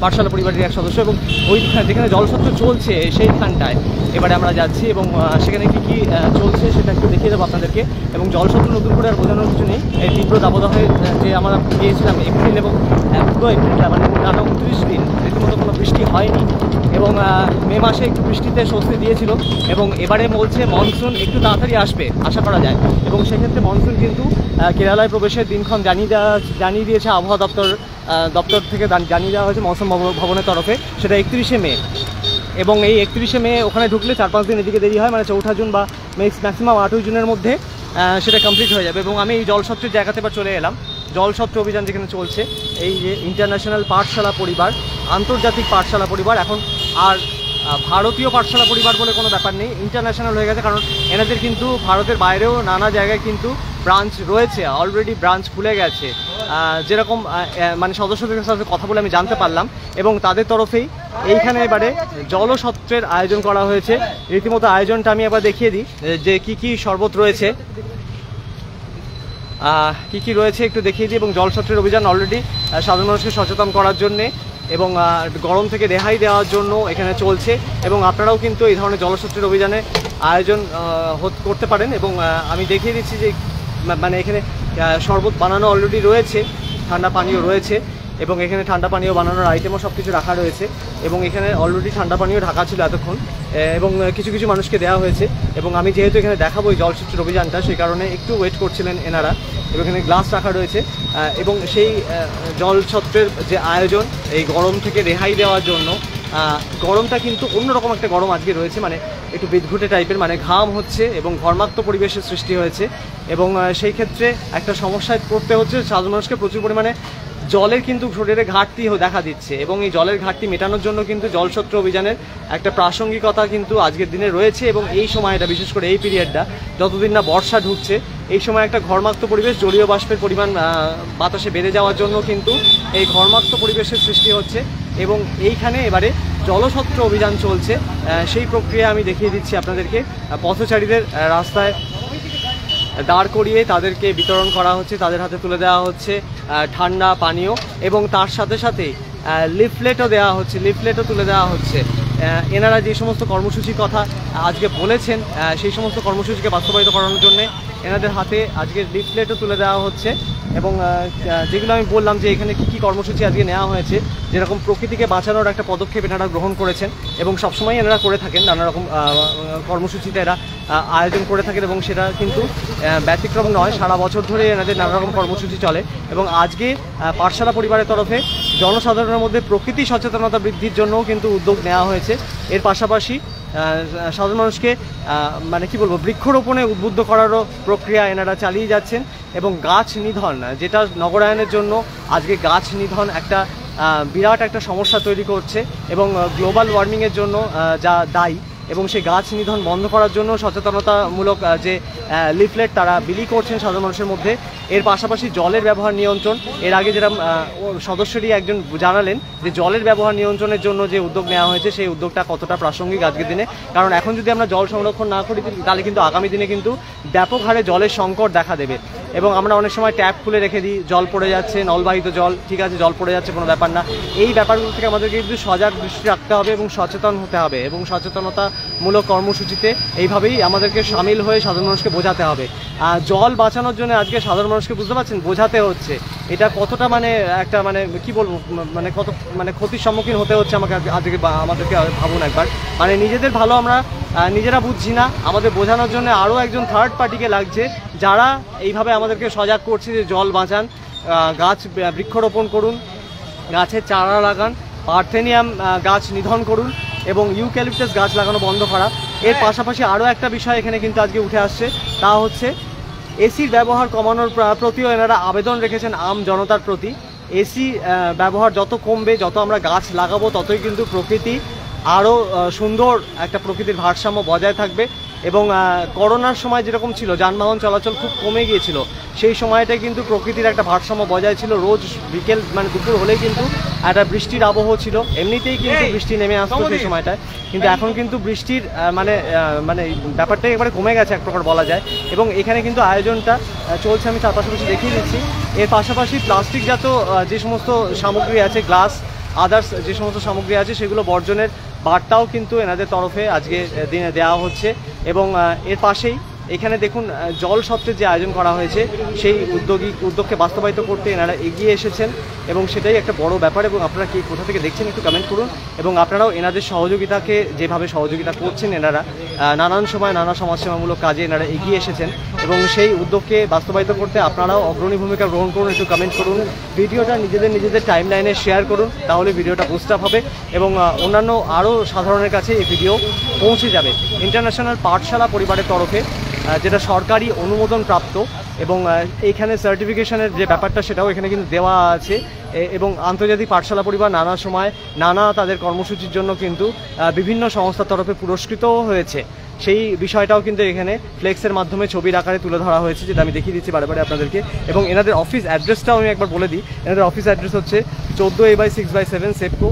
পাঠশালা পরিবারের এক সদস্য, এবং ওইখানে যেখানে জলসত্র চলছে সেইখানটায় এবারে আমরা যাচ্ছি, এবং সেখানে কী কী চলছে সেটা একটু দেখিয়ে দেবো আপনাদেরকে। এবং জলসত্র নতুন করে আর বোঝানোর কিছু নেই, এই তীব্র দাবদাহে যে আমরা গিয়েছিলাম এপ্রিল, এবং পুরো এপ্রিলটা মানে টানা 29 দিন রীতিমতো কোনো বৃষ্টি হয়নি, এবং মে মাসে একটু বৃষ্টিতে স্বস্তি দিয়েছিল, এবং এবারে বলছে মনসুন একটু তাড়াতাড়ি আসবে আশা করা যায়। এবং সেক্ষেত্রে মনসুন কিন্তু কেরালায় প্রবেশের দিনক্ষণ জানিয়ে দিয়েছে আবহাওয়া দপ্তর থেকে জানিয়ে দেওয়া হয়েছে মৌসুম ভবনের তরফে, সেটা 31শে মে। এবং এই 31শে মে ওখানে ঢুকলে 4-5 দিন এদিকে দেরি হয়, মানে 4ঠা জুন বা ম্যাক্সিমাম 8ই জুনের মধ্যে সেটা কমপ্লিট হয়ে যাবে। এবং আমি এই জলসত্রের জায়গাতে এবার চলে এলাম। জলসত্র অভিযান যেখানে চলছে, এই যে ইন্টারন্যাশনাল পাঠশালা পরিবার, আন্তর্জাতিক পাঠশালা পরিবার, এখন আর ভারতীয় পাঠশালা পরিবার বলে কোনো ব্যাপার নেই, ইন্টারন্যাশনাল হয়ে গেছে, কারণ এনাদের কিন্তু ভারতের বাইরেও নানা জায়গায় কিন্তু ব্রাঞ্চ রয়েছে, অলরেডি ব্রাঞ্চ খুলে গেছে, যেরকম মানে সদস্যদের সাথে কথা বলে আমি জানতে পারলাম। এবং তাদের তরফেই এইখানে এবারে জলসত্রের আয়োজন করা হয়েছে। রীতিমতো আয়োজনটা আমি একবার দেখিয়ে দিই যে কি কি শরবত রয়েছে, কি কি রয়েছে একটু দেখিয়ে দিই। এবং জলসত্রের অভিযান অলরেডি সাধারণ মানুষকে সচেতন করার জন্যে এবং গরম থেকে রেহাই দেওয়ার জন্য এখানে চলছে। এবং আপনারাও কিন্তু এই ধরনের জলসত্রের অভিযানে আয়োজন করতে পারেন। এবং আমি দেখিয়ে দিচ্ছি যে মানে এখানে শরবত বানানো অলরেডি রয়েছে, ঠান্ডা পানীয় রয়েছে, এবং এখানে ঠান্ডা পানীয় বানানোর আইটেমও সব কিছু রাখা রয়েছে। এবং এখানে অলরেডি ঠান্ডা পানীয় ঢাকা ছিল এতক্ষণ, এবং কিছু কিছু মানুষকে দেওয়া হয়েছে। এবং আমি যেহেতু এখানে দেখাবো এই জলসত্রের অভিযানটা, সেই কারণে একটু ওয়েট করছিলেন এনারা। এবং এখানে গ্লাস রাখা রয়েছে, এবং সেই জলসত্রের যে আয়োজন এই গরম থেকে রেহাই দেওয়ার জন্য, গরমটা কিন্তু অন্যরকম একটা গরম আজকে রয়েছে, মানে একটু বিদঘুটে টাইপের, মানে ঘাম হচ্ছে এবং ঘর্মাক্ত পরিবেশের সৃষ্টি হয়েছে। এবং সেই ক্ষেত্রে একটা সমস্যায় পড়তে হচ্ছে সাধারণ মানুষকে, প্রচুর পরিমাণে জলের কিন্তু শরীরে ঘাটতি দেখা দিচ্ছে। এবং এই জলের ঘাটতি মেটানোর জন্য কিন্তু জলসত্র অভিযানের একটা প্রাসঙ্গিকতা কিন্তু আজকের দিনে রয়েছে। এবং এই সময়টা, বিশেষ করে এই পিরিয়ডটা, যতদিন না বর্ষা ঢুকছে, এই সময় একটা ঘর্মাক্ত পরিবেশ, জলীয় বাষ্পের পরিমাণ বাতাসে বেড়ে যাওয়ার জন্য কিন্তু এই ঘর্মাক্ত পরিবেশের সৃষ্টি হচ্ছে। এবং এইখানে এবারে জলসত্র অভিযান চলছে, সেই প্রক্রিয়া আমি দেখিয়ে দিচ্ছি আপনাদেরকে। পথচারীদের রাস্তায় দাঁড় করিয়ে তাদেরকে বিতরণ করা হচ্ছে, তাদের হাতে তুলে দেওয়া হচ্ছে ঠান্ডা পানীয়, এবং তার সাথে সাথে লিফলেটও দেওয়া হচ্ছে, লিফলেটও তুলে দেওয়া হচ্ছে। এনারা যে সমস্ত কর্মসূচির কথা আজকে বলেছেন, সেই সমস্ত কর্মসূচিকে বাস্তবায়িত করানোর জন্য এনাদের হাতে আজকে লিফলেটও তুলে দেওয়া হচ্ছে। এবং যেগুলো আমি বললাম যে এখানে কী কী কর্মসূচি আজকে নেওয়া হয়েছে, যেরকম প্রকৃতিকে বাঁচানোর একটা পদক্ষেপ এনারা গ্রহণ করেছেন, এবং সবসময় এনারা করে থাকেন, নানা রকম কর্মসূচিতে এরা আয়োজন করে থাকেন, এবং সেটা কিন্তু ব্যতিক্রম নয়, সারা বছর ধরে এনাদের নানা রকম কর্মসূচি চলে। এবং আজকে পাঠশালা পরিবারের তরফে জনসাধারণের মধ্যে প্রকৃতি সচেতনতা বৃদ্ধির জন্যও কিন্তু উদ্যোগ নেওয়া হয়েছে। এর পাশাপাশি সাধারণ মানুষকে মানে কি বলবো, বৃক্ষরোপণে উদ্বুদ্ধ করারও প্রক্রিয়া এনারা চালিয়ে যাচ্ছেন। এবং গাছ নিধন, যেটা নগরায়নের জন্য আজকে গাছ নিধন একটা বিরাট একটা সমস্যা তৈরি করছে, এবং গ্লোবাল ওয়ার্মিংয়ের জন্য যা দায়ী, এবং সেই গাছ নিধন বন্ধ করার জন্য সচেতনতামূলক যে লিফলেট তারা বিলি করছেন সাধারণ মানুষের মধ্যে। এর পাশাপাশি জলের ব্যবহার নিয়ন্ত্রণ, এর আগে যেরকম সদস্যরই একজন জানালেন যে জলের ব্যবহার নিয়ন্ত্রণের জন্য যে উদ্যোগ নেওয়া হয়েছে, সেই উদ্যোগটা কতটা প্রাসঙ্গিক আজকের দিনে। কারণ এখন যদি আমরা জল সংরক্ষণ না করি, তাহলে কিন্তু আগামী দিনে কিন্তু ব্যাপক হারে জলের সংকট দেখা দেবে। এবং আমরা অনেক সময় ট্যাপ খুলে রেখে দিই, জল পড়ে যাচ্ছে, নলবাহিত জল, ঠিক আছে, জল পড়ে যাচ্ছে, কোনো ব্যাপার না। এই ব্যাপারগুলো থেকে আমাদেরকে কিন্তু সজাগ দৃষ্টি রাখতে হবে এবং সচেতন হতে হবে, এবং সচেতনতামূলক কর্মসূচিতে এইভাবেই আমাদেরকে সামিল হয়ে সাধারণ মানুষকে বোঝাতে হবে। জল বাঁচানোর জন্য আজকে সাধারণ মানুষকে, বুঝতে পারছেন, বোঝাতে হচ্ছে এটা কতটা মানে একটা মানে কি বলবো, মানে কত মানে ক্ষতির সম্মুখীন হতে হচ্ছে আমাদেরকে ভাবুন একবার। মানে নিজেদের ভালো আমরা নিজেরা বুঝছি না, আমাদের বোঝানোর জন্য আরও একজন থার্ড পার্টিকে লাগছে, যারা এইভাবে আমাদেরকে সজাগ করছে যে জল বাঁচান, গাছ বৃক্ষরোপণ করুন, গাছের চারা লাগান, পার্থেনিয়াম গাছ নিধন করুন এবং ইউক্যালিপটাস গাছ লাগানো বন্ধ করা। এর পাশাপাশি আরও একটা বিষয় এখানে কিন্তু আজকে উঠে আসছে, তা হচ্ছে এসির ব্যবহার কমানোর প্রতিও এনারা আবেদন রেখেছেন আম জনতার প্রতি। এসি ব্যবহার যত কমবে, যত আমরা গাছ লাগাবো, ততই কিন্তু প্রকৃতি আরও সুন্দর একটা প্রকৃতির ভারসাম্য বজায় থাকবে। এবং করোনার সময় যেরকম ছিল, যানবাহন চলাচল খুব কমে গিয়েছিল, সেই সময়টায় কিন্তু প্রকৃতির একটা ভারসাম্য বজায় ছিল। রোজ বিকেল মানে দুপুর হলেই কিন্তু একটা বৃষ্টির আবহ ছিল, এমনিতেই কিন্তু বৃষ্টি নেমে আসতো সেই সময়টায়। কিন্তু এখন কিন্তু বৃষ্টির মানে ব্যাপারটা একেবারে কমে গেছে এক প্রকার বলা যায়। এবং এখানে কিন্তু আয়োজনটা চলছে, আমি তার পাশাপাশি দেখিয়ে দিচ্ছি। এর পাশাপাশি প্লাস্টিকজাত যে সমস্ত সামগ্রী আছে, গ্লাস আদার্স যে সমস্ত সামগ্রী আছে, সেগুলো বর্জনের বার্তাও কিন্তু এনাদের তরফে আজকে দিনে দেওয়া হচ্ছে। এবং এর পাশেই এখানে দেখুন জল সত্রের যে আয়োজন করা হয়েছে, সেই উদ্যোগকে বাস্তবায়িত করতে এনারা এগিয়ে এসেছেন এবং সেটাই একটা বড় ব্যাপার। এবং আপনারা কি কোথা থেকে দেখছেন একটু কমেন্ট করুন। এবং আপনারাও এনাদের সহযোগিতাকে যেভাবে সহযোগিতা করছেন, এনারা নানান সময় নানা সমাজসেবামূলক কাজে এনারা এগিয়ে এসেছেন এবং সেই উদ্যোগকে বাস্তবায়িত করতে আপনারাও অগ্রণী ভূমিকা গ্রহণ করুন। একটু কমেন্ট করুন, ভিডিওটা নিজেদের টাইম লাইনে শেয়ার করুন, তাহলে ভিডিওটা বুস্ট আপ হবে এবং অন্যান্য আরও সাধারণের কাছে এই ভিডিও পৌঁছে যাবে। ইন্টারন্যাশনাল পাঠশালা পরিবারের তরফে, যেটা সরকারি অনুমোদন প্রাপ্ত, এবং এইখানে সার্টিফিকেশনের যে ব্যাপারটা সেটাও এখানে কিন্তু দেওয়া আছে। এবং আন্তর্জাতিক পাঠশালা পরিবার নানা সময় নানা তাদের কর্মসূচির জন্য কিন্তু বিভিন্ন সংস্থার তরফে পুরস্কৃতও হয়েছে। সেই বিষয়টাও কিন্তু এখানে ফ্লেক্সের মাধ্যমে ছবির আকারে তুলে ধরা হয়েছে, যেটা আমি দেখিয়ে দিচ্ছি বারে আপনাদেরকে। এবং এনাদের অফিস অ্যাড্রেসটাও আমি একবার বলে দিই। এনাদের অফিস অ্যাড্রেস হচ্ছে 14A/6/7 সেপকো,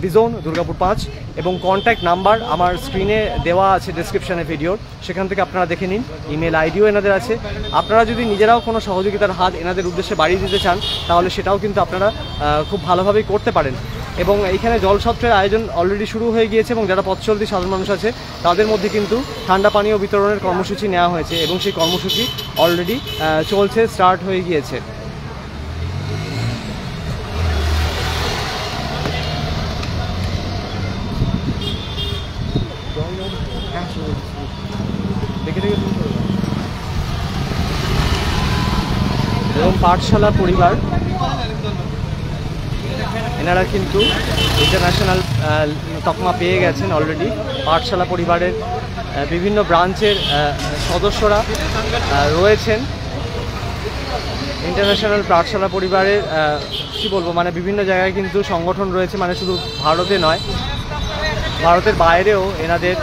বিজোন, দুর্গাপুর 5। এবং কন্ট্যাক্ট নাম্বার আমার স্ক্রিনে দেওয়া আছে ডেসক্রিপশানে ভিডিওর, সেখান থেকে আপনারা দেখে নিন। ইমেল আইডিও এনাদের আছে। আপনারা যদি নিজেরাও কোনো সহযোগিতার হাত এনাদের উদ্দেশ্যে বাড়িয়ে দিতে চান, তাহলে সেটাও কিন্তু আপনারা খুব ভালোভাবেই করতে পারেন। এবং এইখানে জলসত্রের আয়োজন অলরেডি শুরু হয়ে গিয়েছে এবং যারা পথচলতি সাধারণ মানুষ আছে তাদের মধ্যে কিন্তু ঠান্ডা পানীয় বিতরণের কর্মসূচি নেওয়া হয়েছে এবং সেই কর্মসূচি অলরেডি চলছে, স্টার্ট হয়ে গিয়েছে। এবং পাঠশালা পরিবার এনারা কিন্তু ইন্টারন্যাশনাল তকমা পেয়ে গেছেন অলরেডি। পাঠশালা পরিবারের বিভিন্ন ব্রাঞ্চের সদস্যরা রয়েছেন। ইন্টারন্যাশনাল পাঠশালা পরিবারের কী বলবো, মানে বিভিন্ন জায়গায় কিন্তু সংগঠন রয়েছে, মানে শুধু ভারতে নয়, ভারতের বাইরেও এনাদের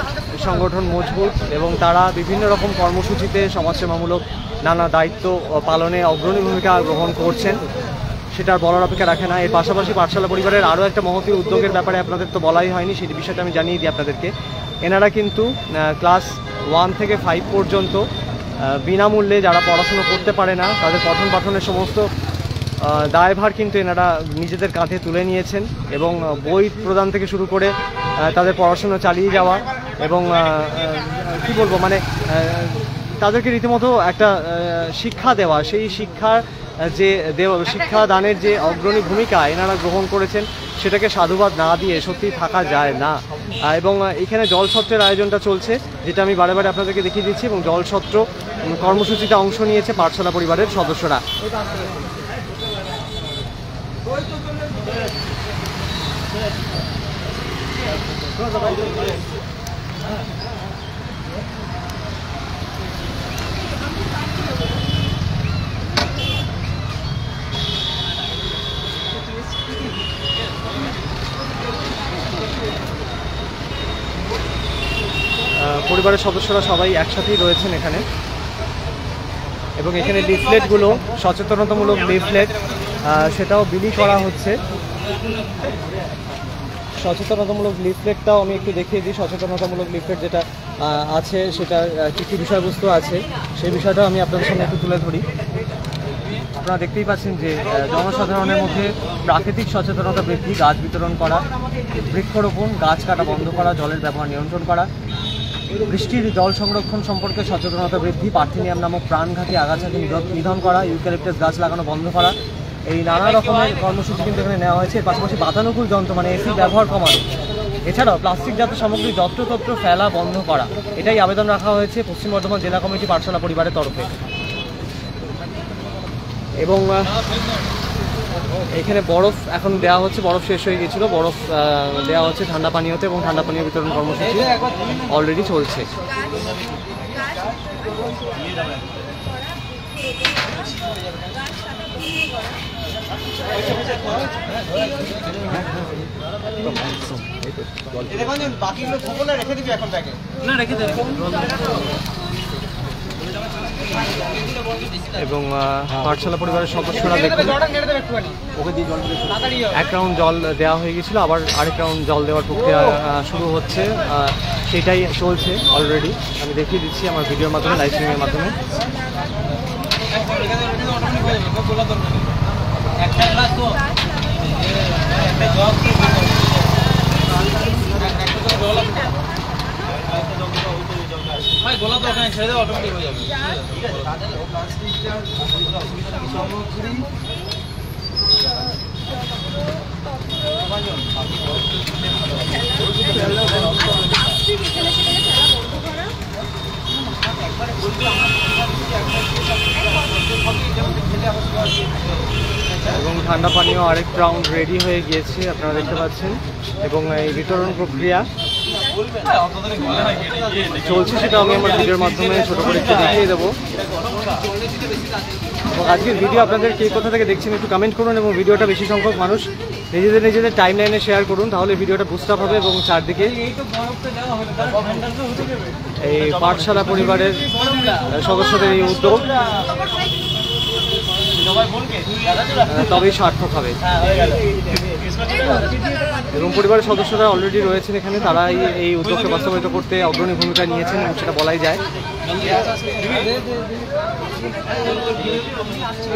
সংগঠন মজবুত এবং তারা বিভিন্ন রকম কর্মসূচিতে সমাজসেবামূলক নানা দায়িত্ব পালনে অগ্রণী ভূমিকা গ্রহণ করছেন, সেটার বলার অপেক্ষা রাখে না। এর পাশাপাশি পাঠশালা পরিবারের আরও একটা মহতী উদ্যোগের ব্যাপারে আপনাদের তো বলাই হয়নি, সেই বিষয়টা আমি জানিয়ে দিই আপনাদেরকে। এনারা কিন্তু ক্লাস 1 থেকে 5 পর্যন্ত বিনামূল্যে যারা পড়াশুনো করতে পারে না, তাদের পঠন পাঠনের সমস্ত দায়ভার কিন্তু এনারা নিজেদের কাঁধে তুলে নিয়েছেন এবং বই প্রদান থেকে শুরু করে তাদের পড়াশুনো চালিয়ে যাওয়া এবং কী বলবো, মানে তাদেরকে রীতিমতো একটা শিক্ষা দেওয়া, সেই শিক্ষার যে শিক্ষাদানের যে অগ্রণী ভূমিকা এনারা গ্রহণ করেছেন, সেটাকে সাধুবাদ না দিয়ে সত্যি থাকা যায় না। এবং এখানে জলসত্রের আয়োজনটা চলছে, যেটা আমি বারে আপনাদেরকে দেখিয়ে দিচ্ছি। এবং জলসত্র কর্মসূচিতে অংশ নিয়েছে পাঠশালা পরিবারের সদস্যরা। পরিবারের সদস্যরা সবাই একসাথেই রয়েছেন এখানে। এবং এখানে লিফলেটগুলো, সচেতনতামূলক লিফলেট, সেটাও বিলি করা হচ্ছে। সচেতনতামূলক লিফলেটটাও আমি একটু দেখিয়ে দিই। সচেতনতামূলক লিফলেট যেটা আছে, সেটা কী কী বিষয়বস্তু আছে সেই বিষয়টাও আমি আপনাদের সামনে একটু তুলে ধরি। আপনারা দেখতেই পাচ্ছেন যে জনসাধারণের মধ্যে প্রাকৃতিক সচেতনতা বৃদ্ধি, গাছ বিতরণ করা, বৃক্ষরোপণ, গাছ কাটা বন্ধ করা, জলের ব্যবহার নিয়ন্ত্রণ করা, বৃষ্টির জল সংরক্ষণ সম্পর্কে সচেতনতা বৃদ্ধি, পার্থেনিয়াম নামক প্রাণঘাতী আগাছাকে নিধন করা, ইউক্যালিপটাস গাছ লাগানো বন্ধ করা, এই নানা রকমের কর্মসূচি কিন্তু এখানে নেওয়া হয়েছে। এর পাশাপাশি বাতানুকূল যন্ত্র, মানে এসি ব্যবহার কমানো, এছাড়াও প্লাস্টিকজাত সামগ্রী যত্রতত্র ফেলা বন্ধ করা, এটাই আবেদন রাখা হয়েছে পশ্চিম বর্ধমান জেলা কমিটি পাঠশালা পরিবারের তরফে। এবং এখানে বরফ এখন দেওয়া হচ্ছে, বরফ শেষ হয়ে গিয়েছিল, বরফ দেওয়া হচ্ছে ঠান্ডা পানীয়তে, এবং ঠান্ডা পানীয় বিতরণ কর্মসূচি অলরেডি চলছে। এবং পাঠশালা পরিবারের সদস্যরা দেখুন 1 রাউন্ড জল দেওয়া হয়ে গেছিল, আবার আরেক রাউন্ড জল দেওয়ার প্রক্রিয়া শুরু হচ্ছে, সেটাই চলছে অলরেডি। আমি দেখিয়ে দিচ্ছি আমার ভিডিওর মাধ্যমে, লাইভ স্ট্রিমের মাধ্যমে। গোলা তো ওখানে ছেড়ে দেওয়া অটোমেটিক হয়ে যাবে। এবং ঠান্ডা পানীয় আরেক রাউন্ড রেডি হয়ে গিয়েছে, আপনারা দেখতে পাচ্ছেন। এবং এই বিতরণ প্রক্রিয়া চলছে, সেটা আমি আমার ভিডিওর মাধ্যমে ছোটো করে একটু দেখিয়ে দেবো। এবং আজকের ভিডিও আপনাদের কে কোথা থেকে দেখছেন একটু কমেন্ট করুন, এবং ভিডিওটা বেশি সংখ্যক মানুষ নিজেদের টাইম লাইনে শেয়ার করুন, তাহলে ভিডিওটা বুস্ট আপ হবে। এবং চারদিকে এই পাঠশালা পরিবারের সদস্যদের এই উদ্যোগ তবেই সার্থক হবে। এবং পরিবারের সদস্যরা অলরেডি রয়েছেন এখানে, তারাই এই উদ্যোগকে বাস্তবায়িত করতে অগ্রণী ভূমিকা নিয়েছেন, এবং সেটা বলাই যায়।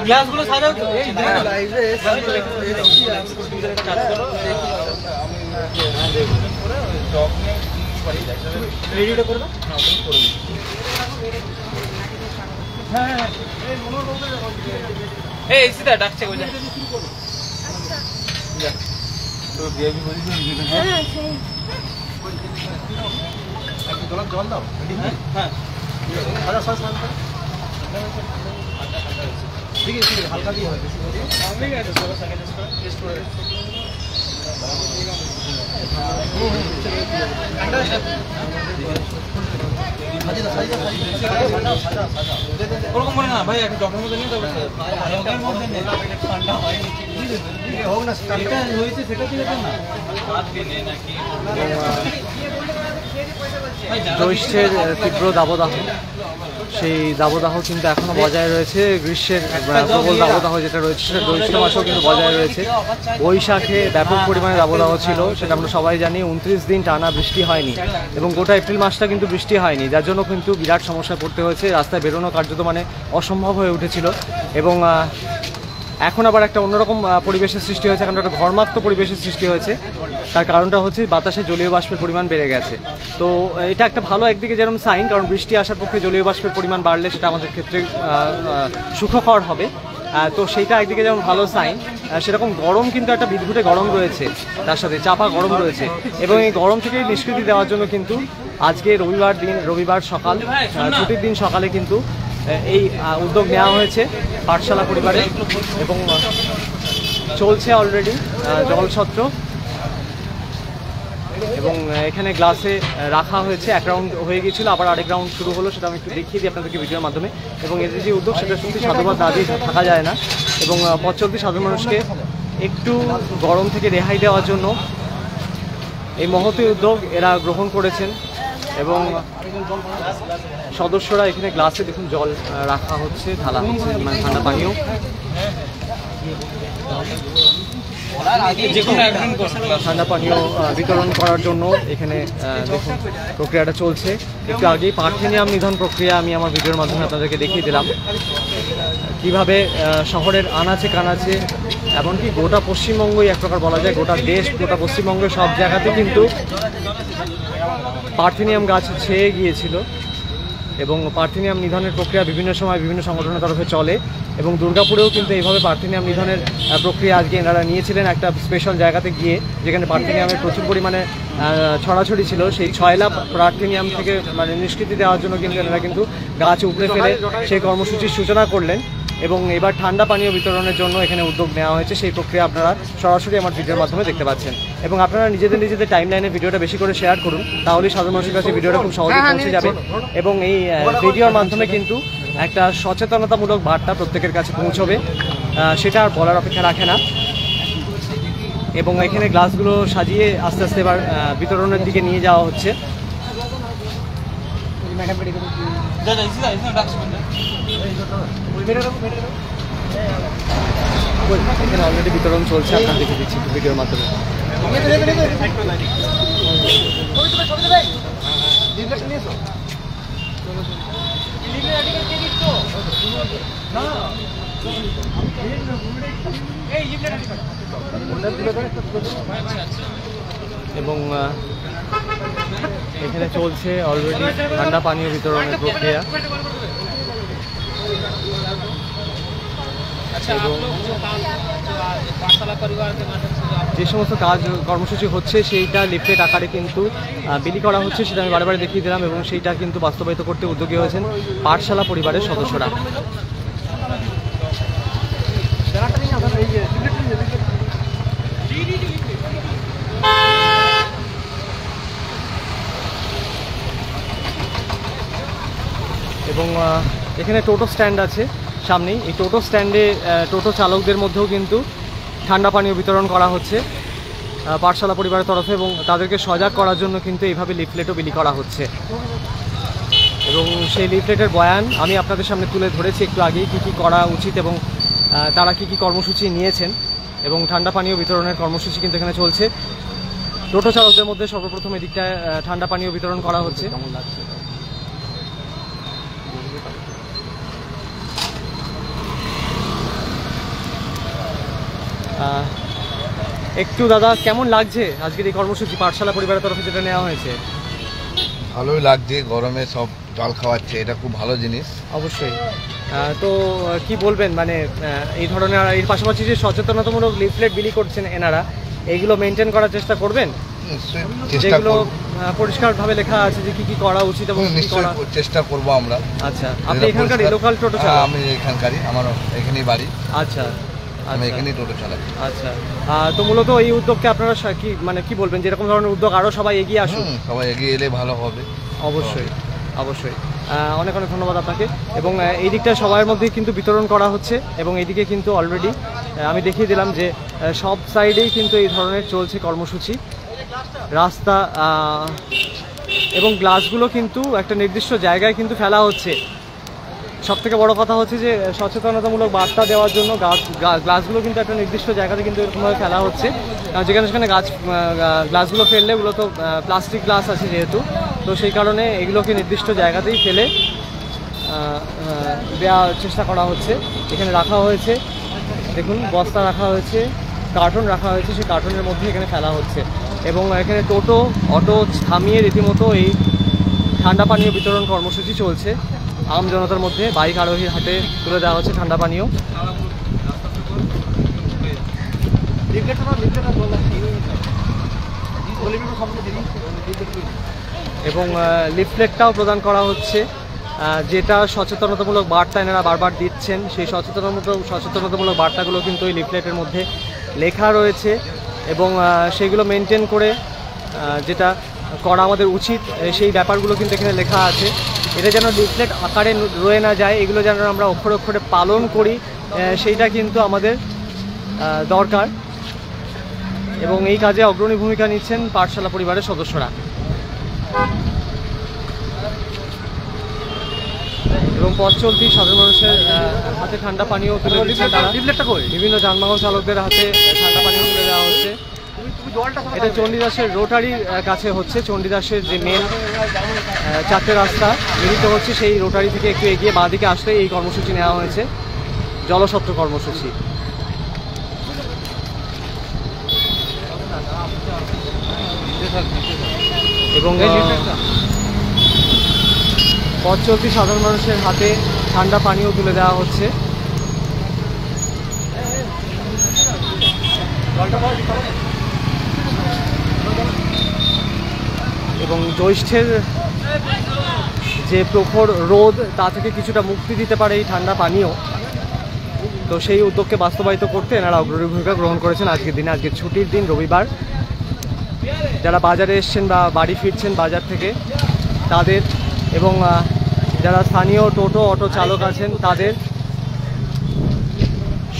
গ্লাসগুলো সাজাও তো রেডিটা করে দাও। হ্যাঁ এই সিধা ডাকছে কই যা তো বিএবি বলিস না। হ্যাঁ সেই একটু জল দাও। হ্যাঁ আরে সস মান ঠিক আছে হালকা দিয়ে হবে, বেশি ঠিক আছে। 16 সেকেন্ড টেস্ট করে ওরকম মনে না ভাই, একটা জগের মধ্যে নিয়ে যাবো, জগের মধ্যে নেই ঠান্ডা হয় হোক না, সেটা হয়েছে সেটা কি না হাত দিয়ে নাকি জ্যৈষ্ঠের তীব্র দাবদাহ, সেই দাবদাহ কিন্তু এখনো বজায় রয়েছে। গ্রীষ্মের প্রবল দাবদাহ যেটা রয়েছে সেটা জ্যৈষ্ঠ মাসেও কিন্তু বজায় রয়েছে। বৈশাখে ব্যাপক পরিমাণে দাবদাহ ছিল, সেটা আমরা সবাই জানি। 29 দিন টানা বৃষ্টি হয়নি, এবং গোটা এপ্রিল মাসটা কিন্তু বৃষ্টি হয়নি, যার জন্য কিন্তু বিরাট সমস্যায় পড়তে হয়েছে। রাস্তায় বেরোনো কার্যত মানে অসম্ভব হয়ে উঠেছিল। এবং এখন আবার একটা অন্যরকম পরিবেশের সৃষ্টি হয়েছে, এখন একটা ঘর্মাক্ত পরিবেশের সৃষ্টি হয়েছে। তার কারণটা হচ্ছে বাতাসে জলীয় বাষ্পের পরিমাণ বেড়ে গেছে। তো এটা একটা ভালো একদিকে যেরকম সাইন, কারণ বৃষ্টি আসার পক্ষে জলীয় বাষ্পের পরিমাণ বাড়লে সেটা আমাদের ক্ষেত্রে সুখকর হবে। তো সেইটা একদিকে যেমন ভালো সাইন, সেরকম গরম কিন্তু একটা বিদ্যুটে গরম রয়েছে, তার সাথে চাপা গরম রয়েছে। এবং এই গরম থেকে নিষ্কৃতি দেওয়ার জন্য কিন্তু আজকে রবিবার সকাল, ছুটির দিন সকালে কিন্তু এই উদ্যোগ নেওয়া হয়েছে পাঠশালা পরিবারে। এবং চলছে অলরেডি জলছত্র, এবং এখানে গ্লাসে রাখা হয়েছে। 1 রাউন্ড হয়ে গিয়েছিল, আবার আরেক রাউন্ড শুরু হলো, সেটা আমি একটু দেখিয়ে দিই আপনাদেরকে ভিডিওর মাধ্যমে। এবং এদের যে উদ্যোগ সেটা সত্যি সাধুবাদ না দিয়ে থাকা যায় না। এবং পথ চলতি সাধারণ মানুষকে একটু গরম থেকে রেহাই দেওয়ার জন্য এই মহতী উদ্যোগ এরা গ্রহণ করেছেন। এবং সদস্যরা এখানে গ্লাসে দেখুন জল রাখা হচ্ছে, ঢালা হচ্ছে, মানে ঠান্ডা পানীয়। ঠান্ডা পানীয় বিতরণ করার জন্য এখানে দেখুন প্রক্রিয়াটা চলছে। একটু আগেই পার্থেনিয়াম নিধন প্রক্রিয়া আমি আমার ভিডিওর মাধ্যমে আপনাদেরকে দেখিয়ে দিলাম, কিভাবে শহরের আনাচে কানাচে, এমনকি গোটা পশ্চিমবঙ্গই এক প্রকার বলা যায়, গোটা দেশ, গোটা পশ্চিমবঙ্গের সব জায়গাতে কিন্তু পার্থেনিয়াম গাছ ছেয়ে গিয়েছিল। এবং পার্থেনিয়াম নিধনের প্রক্রিয়া বিভিন্ন সময় বিভিন্ন সংগঠনের তরফে চলে এবং দুর্গাপুরেও কিন্তু এইভাবে পার্থেনিয়াম নিধনের প্রক্রিয়া আজকে এনারা নিয়েছিলেন একটা স্পেশাল জায়গাতে গিয়ে, যেখানে পার্থেনিয়ামের প্রচুর পরিমাণে ছড়াছড়ি ছিল। সেই 6 লাখ পার্থেনিয়াম থেকে মানে নিষ্কৃতি দেওয়ার জন্য কিন্তু এনারা কিন্তু গাছ উপড়ে ফেলে সেই কর্মসূচির সূচনা করলেন এবং এবার ঠান্ডা পানীয় বিতরণের জন্য এখানে উদ্যোগ নেওয়া হয়েছে। সেই প্রক্রিয়া আপনারা সরাসরি আমার ভিডিওর মাধ্যমে দেখতে পাচ্ছেন এবং আপনারা নিজেদের টাইম লাইনে ভিডিওটা বেশি করে শেয়ার করুন, তাহলেই সাধারণ মানুষের কাছে ভিডিওটা খুব সহজে পৌঁছে যাবে এবং এই ভিডিওর মাধ্যমে কিন্তু একটা সচেতনতামূলক বার্তা প্রত্যেকের কাছে পৌঁছবে, সেটা আর বলার অপেক্ষা রাখে না। এবং এখানে গ্লাসগুলো সাজিয়ে আস্তে আস্তে এবার বিতরণের দিকে নিয়ে যাওয়া হচ্ছে। এখানে অলরেডি বিতরণ চলছে, আপনারা দেখে দিচ্ছি ভিডিওর মাধ্যমে। এবং এখানে চলছে অলরেডি ঠান্ডা পানীয় বিতরণের প্রক্রিয়া এবং যে সমস্ত কাজ কর্মসূচি হচ্ছে সেইটা লিফলেট আকারে কিন্তু বিলি করা হচ্ছে, সেটা আমি বারে দেখিয়ে দিলাম এবং সেইটা কিন্তু বাস্তবায়িত করতে উদ্যোগী হয়েছেন পাঠশালা পরিবারের সদস্যরা। এবং এখানে টোটো স্ট্যান্ড আছে সামনেই, এই টোটো স্ট্যান্ডে টোটো চালকদের মধ্যেও কিন্তু ঠান্ডা পানীয় বিতরণ করা হচ্ছে পাঠশালা পরিবারের তরফে এবং তাদেরকে সজাগ করার জন্য কিন্তু এইভাবে লিফলেটও বিলি করা হচ্ছে এবং সেই লিফলেটের বয়ান আমি আপনাদের সামনে তুলে ধরেছি একটু আগেই কী কী করা উচিত এবং তারা কী কর্মসূচি নিয়েছেন এবং ঠান্ডা পানীয় বিতরণের কর্মসূচি কিন্তু এখানে চলছে। টোটো চালকদের মধ্যে সর্বপ্রথম এদিকটায় ঠান্ডা পানীয় বিতরণ করা হচ্ছে। কেমন লাগছে? একটু দাদা কেমন লাগছে আজকের এই কর্মসূচি পাঠশালা পরিবারের তরফে যেটা নেওয়া হয়েছে? ভালোই লাগছে, গরমে সব জল খাওয়াচ্ছে, এটা খুব ভালো জিনিস। অবশ্যই। তো কি বলবেন মানে এই ধরনের এর পাশাপাশি যে সচেতনতামূলক লিফলেট বিলি করছেন এনারা, এইগুলো মেনটেন করার চেষ্টা করবেন? যেগুলো পরিষ্কারভাবে লেখা আছে যে কি কি করা উচিত এবং চেষ্টা করবো আমরা। আচ্ছা, আপনি এখানকার লোকাল টোটো চালক? আমি এখানকারই, আমার এখানেই বাড়ি। আচ্ছা, আমি এখানেই টোটো চালাই। আচ্ছা, তো মূলত এই উদ্যোগকে আপনারা কি মানে কি বলবেন, যেরকম ধরনের উদ্যোগ আরো সবাই এগিয়ে আসুন? সবাই এগিয়ে এলে ভালো হবে। অবশ্যই অবশ্যই। অনেক ধন্যবাদ আপনাকে। এবং এই দিকটা সবার মধ্যেই কিন্তু বিতরণ করা হচ্ছে এবং এইদিকে কিন্তু অলরেডি আমি দেখিয়ে দিলাম যে সব সাইডেই কিন্তু এই ধরনের চলছে কর্মসূচি। রাস্তা এবং গ্লাসগুলো কিন্তু একটা নির্দিষ্ট জায়গায় কিন্তু ফেলা হচ্ছে। সবথেকে বড় কথা হচ্ছে যে সচেতনতামূলক বার্তা দেওয়ার জন্য গ্লাসগুলো কিন্তু একটা নির্দিষ্ট জায়গাতে কিন্তু এরকমভাবে ফেলা হচ্ছে, যেখানে সেখানে গ্লাসগুলো ফেললে এগুলো তো প্লাস্টিক গ্লাস আছে যেহেতু, তো সেই কারণে এগুলোকে নির্দিষ্ট জায়গাতেই ফেলে দেওয়ার চেষ্টা করা হচ্ছে। এখানে রাখা হয়েছে, দেখুন বস্তা রাখা হয়েছে, কার্টন রাখা হয়েছে, সেই কার্টনের মধ্যে এখানে ফেলা হচ্ছে এবং এখানে টোটো অটো থামিয়ে রীতিমতো এই ঠান্ডা পানীয় বিতরণ কর্মসূচি চলছে। আম জনতার মধ্যে বাইক আরোহীর হাতে তুলে দেওয়া হচ্ছে ঠান্ডা পানীয়। এবং লিফলেটটাও প্রদান করা হচ্ছে, যেটা সচেতনতামূলক বার্তা এনারা বারবার দিচ্ছেন। সেই সচেতনতামূলক বার্তাগুলো কিন্তু এই লিফলেটের মধ্যে লেখা রয়েছে এবং সেগুলো মেনটেন করে যেটা করা আমাদের উচিত সেই ব্যাপারগুলো কিন্তু এখানে লেখা আছে। এটা যেন লিফলেট আকারে রয়ে না যায়, এগুলো যেন আমরা অক্ষরে অক্ষরে পালন করি, সেইটা কিন্তু আমাদের দরকার এবং এই কাজে অগ্রণী ভূমিকা নিচ্ছেন পাঠশালা পরিবারের সদস্যরা। এবং পথ চলতি সাধারণ মানুষের হাতে ঠান্ডা পানীয় তুলে দিচ্ছে তারা। বিভিন্ন যানবাহন চালকদের হাতে ঠান্ডা পানীয় তুলে দেওয়া হচ্ছে। এটা চণ্ডীদাসের রোটারির কাছে হচ্ছে, চণ্ডীদাসের যে মেন 4টে রাস্তা মিলিত হচ্ছে, সেই রোটারি থেকে একটু এগিয়ে বাঁদিকে আসলে এই কর্মসূচি নেওয়া হয়েছে, জলসত্র কর্মসূচি। এবং পথ চলতি সাধারণ মানুষের হাতে ঠান্ডা পানীয় তুলে দেওয়া হচ্ছে। এবং জ্যৈষ্ঠের যে প্রখর রোদ তা থেকে কিছুটা মুক্তি দিতে পারে এই ঠান্ডা পানীয়। তো সেই উদ্যোগকে বাস্তবায়িত করতে এনারা অগ্রণী ভূমিকা গ্রহণ করেছেন আজকের দিনে। আজকে ছুটির দিন, রবিবার। যারা বাজারে এসছেন বা বাড়ি ফিরছেন বাজার থেকে তাদের, এবং যারা স্থানীয় টোটো অটো চালক আছেন তাদের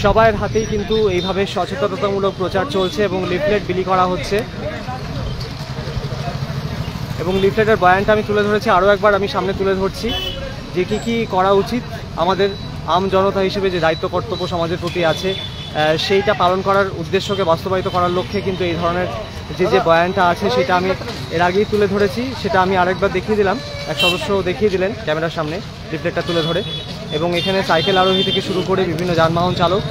সবার হাতেই কিন্তু এইভাবে সচেতনতামূলক প্রচার চলছে এবং লিফলেট বিলি করা হচ্ছে। এবং লিফলেটের বয়ানটা আমি তুলে ধরেছি, আরও একবার আমি সামনে তুলে ধরছি যে কী করা উচিত আমাদের আম জনতা হিসেবে, যে দায়িত্ব কর্তব্য সমাজের প্রতি আছে সেইটা পালন করার উদ্দেশ্যকে বাস্তবায়িত করার লক্ষ্যে কিন্তু এই ধরনের যে বয়ানটা আছে সেটা আমি এর আগেই তুলে ধরেছি। সেটা আমি আরেকবার দেখিয়ে দিলাম, এক সদস্য দেখিয়ে দিলেন ক্যামেরার সামনে লিফলেটটা তুলে ধরে। এবং এখানে সাইকেল আরোহী থেকে শুরু করে বিভিন্ন যানবাহন চালক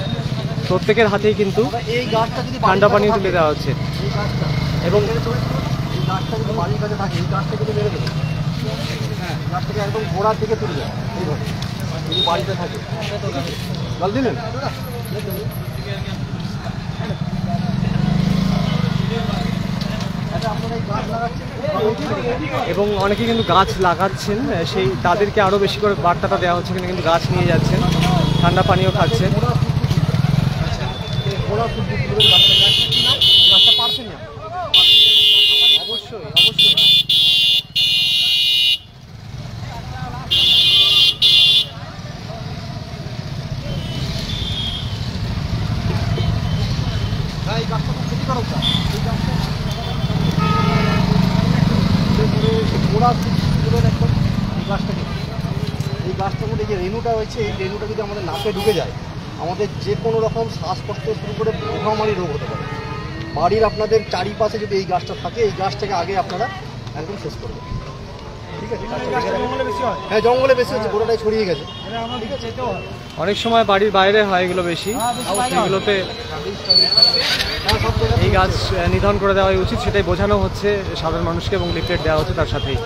প্রত্যেকের হাতেই কিন্তু এই গাছটা যদি ঠান্ডা পানীয় তুলে দেওয়া হচ্ছে। এবং এই গাছটা যদি বাড়ির কাছে থাকে, এই গাছটা কিন্তু মেরে দেবে। হ্যাঁ, গাছটাকে একদম গোড়া থেকে তুলে দেয় এইভাবে, যদি বাড়িতে থাকে। জল দিলেন? এবং অনেকে কিন্তু গাছ লাগাচ্ছেন, সেই তাদেরকে আরও বেশি করে বার্তাটা দেওয়া হচ্ছে, এখানে কিন্তু গাছ নিয়ে যাচ্ছেন, ঠান্ডা পানীয় খাচ্ছেন। গাছটা পারছেন না? অবশ্যই অবশ্যই। এই গাছটা খুব ক্ষতিকারক গাছ। এই গাছটা গোড়া তুলবেন একদম এই গাছটাকে। এই গাছটার মধ্যে যে রেণুটা রয়েছে, এই রেণুটা যদি আমাদের নাকে ঢুকে যায়, আমাদের যে কোনো রকম শ্বাসকষ্ট শুরু করে মহামারী রোগ হতে পারে। বাড়ির আপনাদের চারিপাশে যদি এই গাছটা থাকে, এই গাছটাকে আগে আপনারা একদম শেষ করবেন। ঠিক আছে? হ্যাঁ, জঙ্গলে বেশি হচ্ছে, গোড়াটাই ছড়িয়ে গেছে। ঠিক আছে? অনেক সময় বাড়ির বাইরে হয় এগুলো বেশি, এগুলোতে এই গাছ নিধন করে দেওয়াই উচিত, সেটাই বোঝানো হচ্ছে সাধারণ মানুষকে এবং লিফলেট দেওয়া হচ্ছে তার সাথেই।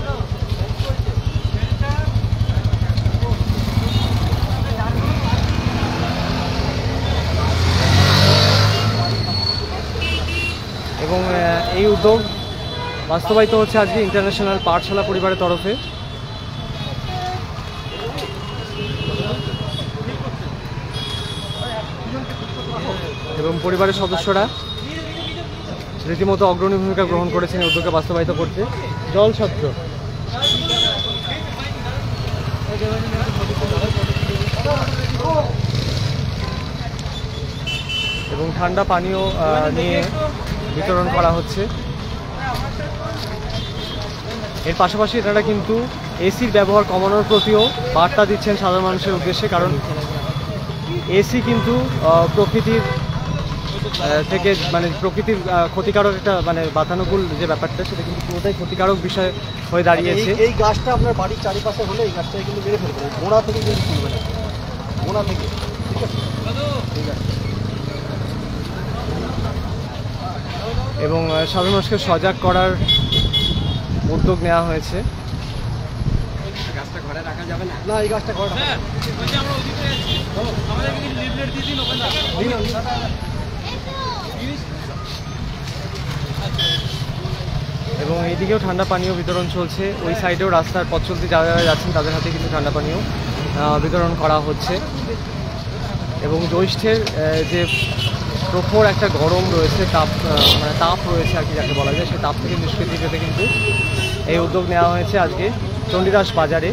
এবং এই উদ্যোগ বাস্তবায়িত হচ্ছে আজকে ইন্টারন্যাশনাল পাঠশালা পরিবারের তরফে। এবং পরিবারের সদস্যরা রীতিমতো অগ্রণী ভূমিকা গ্রহণ করেছেন এই উদ্যোগকে বাস্তবায়িত করতে। জল ছাত্র এবং ঠান্ডা পানীয় নিয়ে বিতরণ করা হচ্ছে। এর পাশাপাশি এনারা কিন্তু এসির ব্যবহার কমানোর প্রতিও বার্তা দিচ্ছেন সাধারণ মানুষের উদ্দেশ্যে, কারণ এসি কিন্তু প্রকৃতির থেকে মানে প্রকৃতির ক্ষতিকারক একটা মানে বাতানুকূল যে ব্যাপারটা, সেটা কিন্তু পুরোটাই ক্ষতিকারক বিষয় হয়ে দাঁড়িয়েছে। এই গাছটা আপনার বাড়ির চারিপাশে হলে এই গাছটাকে কিন্তু মেরে ফেলবেন, গোড়া থেকে কিন্তু তুলবেন, গোড়া থেকে। ঠিক আছে? ঠিক আছে। এবং সাধারণ মানুষকে সজাগ করার উদ্যোগ নেওয়া হয়েছে। না, এই গাছটা ঘরে রাখা এবং এইদিকেও ঠান্ডা পানীয় বিতরণ চলছে। ওই সাইডেও রাস্তার পথ চলতে যারা যারা যাচ্ছেন তাদের হাতে কিন্তু ঠান্ডা পানীয় বিতরণ করা হচ্ছে। এবং জ্যৈষ্ঠের যে প্রখর একটা গরম রয়েছে, মানে তাপ রয়েছে আর কি যাকে বলা যায়, সেই তাপ থেকে নিষ্কৃতি পেতে কিন্তু এই উদ্যোগ নেওয়া হয়েছে আজকে চণ্ডীদাস বাজারে।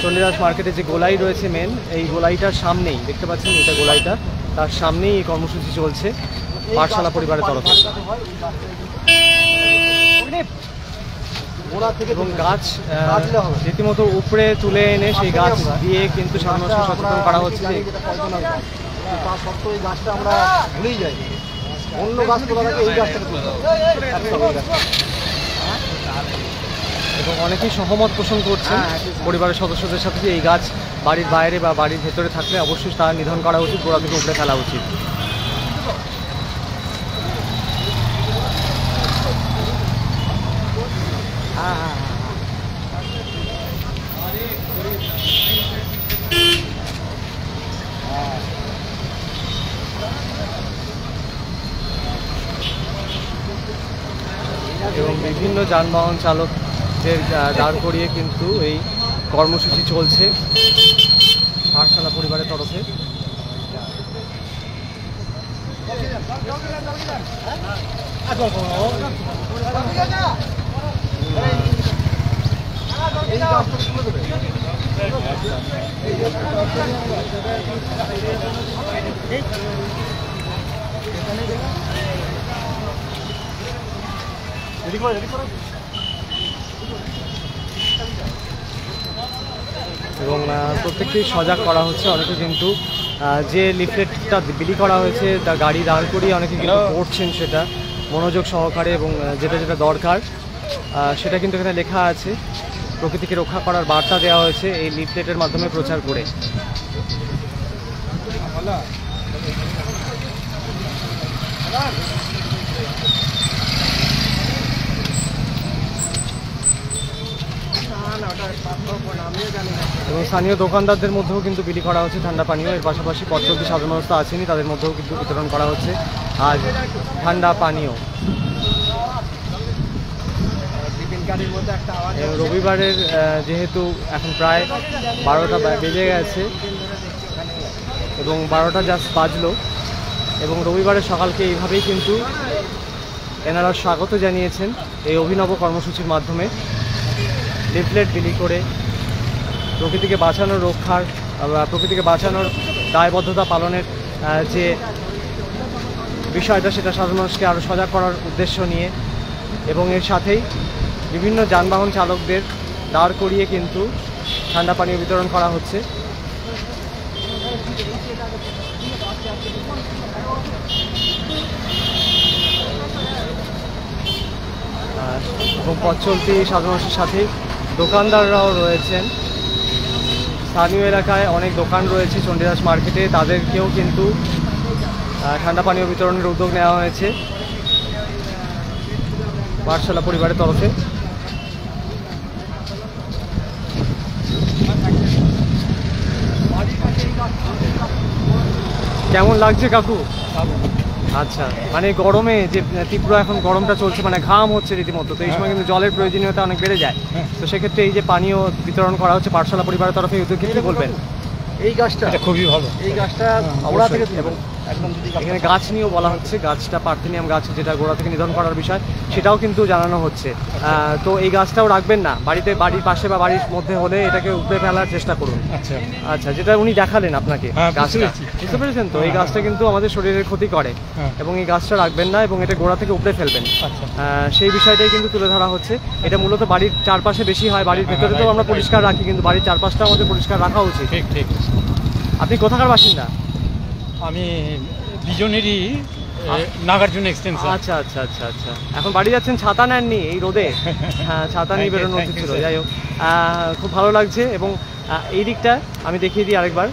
চণ্ডীদাস মার্কেটে যে গোলাই রয়েছে মেন, এই গোলাইটার সামনেই দেখতে পাচ্ছেন, এটা গোলাইটা, তার সামনেই এই কর্মসূচি চলছে পাঠশালা পরিবারের তরফে। এবং গাছ রীতিমতো উপরে তুলে এনে সেই গাছ দিয়ে কিন্তু সাধারণ মানুষকে সচেতন করা হচ্ছে যে তা সত্ত্বেও এই গাছটা আমরা ভুলেই যাই, অন্য গাছ তোলা থাকে, এই গাছটাকে তুলতে হবে। এবং অনেকেই সহমত পোষণ করছেন পরিবারের সদস্যদের সাথে যে এই গাছ বাড়ির বাইরে বা বাড়ির ভেতরে থাকলে অবশ্যই তা নিধন করা উচিত, গোড়া থেকে উপড়ে ফেলা উচিত। এবং বিভিন্ন যানবাহন চালকদের দাঁড় করিয়ে কিন্তু এই কর্মসূচি চলছে পাঠশালা পরিবারের তরফে। এবং প্রত্যেককেই সজাগ করা হচ্ছে। অনেকে কিন্তু যে লিফলেটটা বিলি করা হয়েছে তা গাড়ি দাঁড় করিয়ে অনেকে কিন্তু পড়ছেন সেটা মনোযোগ সহকারে, এবং যেটা যেটা দরকার সেটা কিন্তু এখানে লেখা আছে। প্রকৃতিকে রক্ষা করার বার্তা দেওয়া হয়েছে এই লিফলেটের মাধ্যমে প্রচার করে। এবং স্থানীয় দোকানদারদের মধ্যেও কিন্তু বিলি করা হচ্ছে ঠান্ডা পানীয়। এর পাশাপাশি পথ চলতি সাধারণ মানুষ তো আছেনই, তাদের মধ্যেও কিন্তু বিতরণ করা হচ্ছে আজ ঠান্ডা পানীয়। রবিবারের যেহেতু এখন প্রায় 12টা বেজে গেছে এবং 12টা জাস্ট বাজলো, এবং রবিবারের সকালকে এইভাবেই কিন্তু এনারা স্বাগত জানিয়েছেন এই অভিনব কর্মসূচির মাধ্যমে। লিফলেট বিলি করে প্রকৃতিকে বাঁচানোর রক্ষার, প্রকৃতিকে বাঁচানোর দায়বদ্ধতা পালনের যে বিষয়টা সেটা সাধারণ মানুষকে আরও সজাগ করার উদ্দেশ্য নিয়ে, এবং এর সাথেই বিভিন্ন যানবাহন চালকদের দাঁড় করিয়ে কিন্তু ঠান্ডা পানীয় বিতরণ করা হচ্ছে। এবং পথ চলতি সাধারণ মানুষের সাথেই দোকানদাররাও রয়েছেন। স্থানীয় এলাকায় অনেক দোকান রয়েছে চণ্ডীদাস মার্কেটে, তাদেরকেও কিন্তু ঠান্ডা পানীয় বিতরণের উদ্যোগ নেওয়া হয়েছে পাঠশালা পরিবারের তরফে। কেমন লাগছে কাকু? আচ্ছা, মানে গরমে যে তীব্র এখন গরমটা চলছে, মানে ঘাম হচ্ছে রীতিমতো, তো এই সময় কিন্তু জলের প্রয়োজনীয়তা অনেক বেড়ে যায়। তো সেক্ষেত্রে এই যে পানীয় বিতরণ করা হচ্ছে পাঠশালা পরিবারের তরফে, এই উদ্যোগে কি বলবেন? এই গাছটা খুবই ভালো, এই গাছটা গোড়া থেকে, এবং একদম এখানে গাছ নিয়েও বলা হচ্ছে, গাছটা পার্থেনিয়াম গাছ যেটা গোড়া থেকে নিধন করার বিষয় সেটাও কিন্তু জানানো হচ্ছে। তো এই গাছটাও রাখবেন না বাড়িতে, বাড়ির পাশে বা বাড়ির মধ্যে হলে এটাকে উপড়ে ফেলার চেষ্টা করুন। আচ্ছা আচ্ছা, যেটা উনি দেখালেন আপনাকে গাছটা, বুঝতে পেরেছেন তো? এই গাছটা কিন্তু আমাদের শরীরের ক্ষতি করে, এবং এই গাছটা রাখবেন না এবং এটা গোড়া থেকে উপড়ে ফেলবেন। সেই বিষয়টাই কিন্তু তুলে ধরা হচ্ছে। এটা মূলত বাড়ির চারপাশে বেশি হয়, বাড়ির ভেতরে তো আমরা পরিষ্কার রাখি, কিন্তু বাড়ির চারপাশটা আমাদের পরিষ্কার রাখা উচিত। ঠিক ঠিক। আপনি কোথাকার বাসিন্দা? আমি বিজনেরই নাগার্জুন এক্সটেনশন। আচ্ছা আচ্ছা আচ্ছা আচ্ছা, এখন বাড়ি যাচ্ছেন, ছাতা নেননি এই রোদে? হ্যাঁ, ছাতা নিয়ে বেরোনো উচিত ছিল। যাই হোক, খুব ভালো লাগছে। এবং এই দিকটা আমি দেখিয়ে দিই আরেকবার।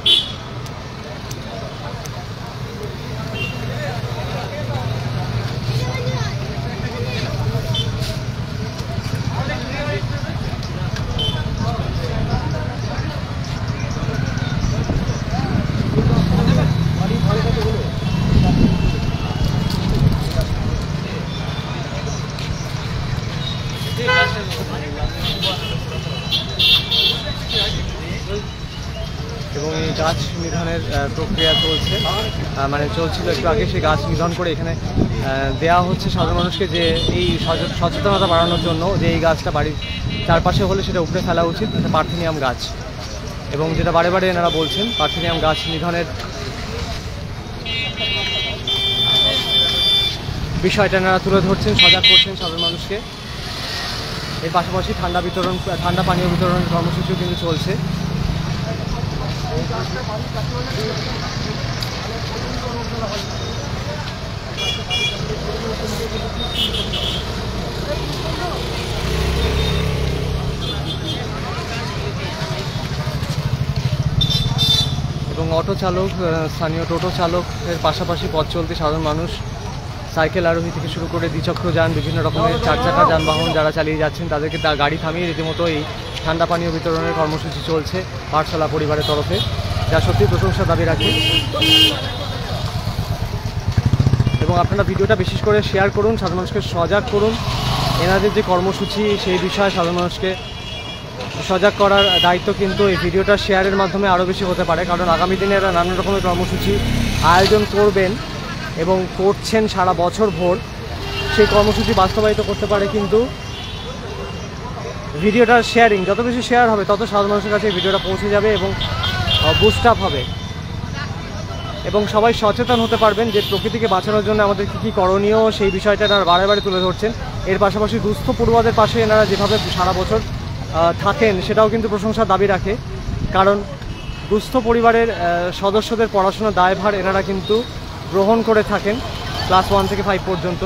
এবং এই গাছ নিধনের প্রক্রিয়া চলছে, মানে চলছিল একটু আগে। সেই গাছ নিধন করে এখানে দেওয়া হচ্ছে সাধারণ মানুষকে, যে এই সচেতনতা বাড়ানোর জন্য যে এই গাছটা বাড়ির চারপাশে হলে সেটা উপড়ে ফেলা উচিত, এটা পার্থেনিয়াম গাছ। এবং যেটা বারে বারে এনারা বলছেন, পার্থেনিয়াম গাছ নিধনের বিষয়টা এনারা তুলে ধরছেন, সজাগ করছেন সাধারণ মানুষকে। এর পাশাপাশি ঠান্ডা পানীয় বিতরণের কর্মসূচিও কিন্তু চলছে। এবং অটো চালক, স্থানীয় টোটো চালকের পাশাপাশি পথ চলতি সাধারণ মানুষ, সাইকেল আরোহী থেকে শুরু করে দ্বিচক্র যান, বিভিন্ন রকমের চার চাকা যানবাহন যারা চালিয়ে যাচ্ছেন তাদেরকে গাড়ি থামিয়ে রীতিমতো এই ঠান্ডা পানীয় বিতরণের কর্মসূচি চলছে পাঠশালা পরিবারের তরফে, যা সত্যি প্রশংসা দাবি রাখে। এবং আপনারা ভিডিওটা বিশেষ করে শেয়ার করুন, সাধারণ মানুষকে সজাগ করুন এনাদের যে কর্মসূচি সেই বিষয়ে সাধারণ মানুষকে সজাগ করার দায়িত্ব কিন্তু এই ভিডিওটা শেয়ারের মাধ্যমে আরও বেশি হতে পারে, কারণ আগামী দিনে এরা নানান রকমের কর্মসূচি আয়োজন করবেন এবং করছেন সারা বছর ভোর। সেই কর্মসূচি বাস্তবায়িত করতে পারে কিন্তু ভিডিওটার শেয়ারিং, যত বেশি শেয়ার হবে তত সাধারণ মানুষের কাছে এই ভিডিওটা পৌঁছে যাবে এবং বুস্ট আপ হবে এবং সবাই সচেতন হতে পারবেন যে প্রকৃতিকে বাঁচানোর জন্য আমাদের কী কী করণীয় সেই বিষয়টা এনারা বারে বারে তুলে ধরছেন। এর পাশাপাশি দুস্থ পড়ুয়াদের পাশে এনারা যেভাবে সারা বছর থাকেন সেটাও কিন্তু প্রশংসার দাবি রাখে, কারণ দুস্থ পরিবারের সদস্যদের পড়াশোনার দায়ভার এনারা কিন্তু গ্রহণ করে থাকেন ক্লাস 1 থেকে 5 পর্যন্ত।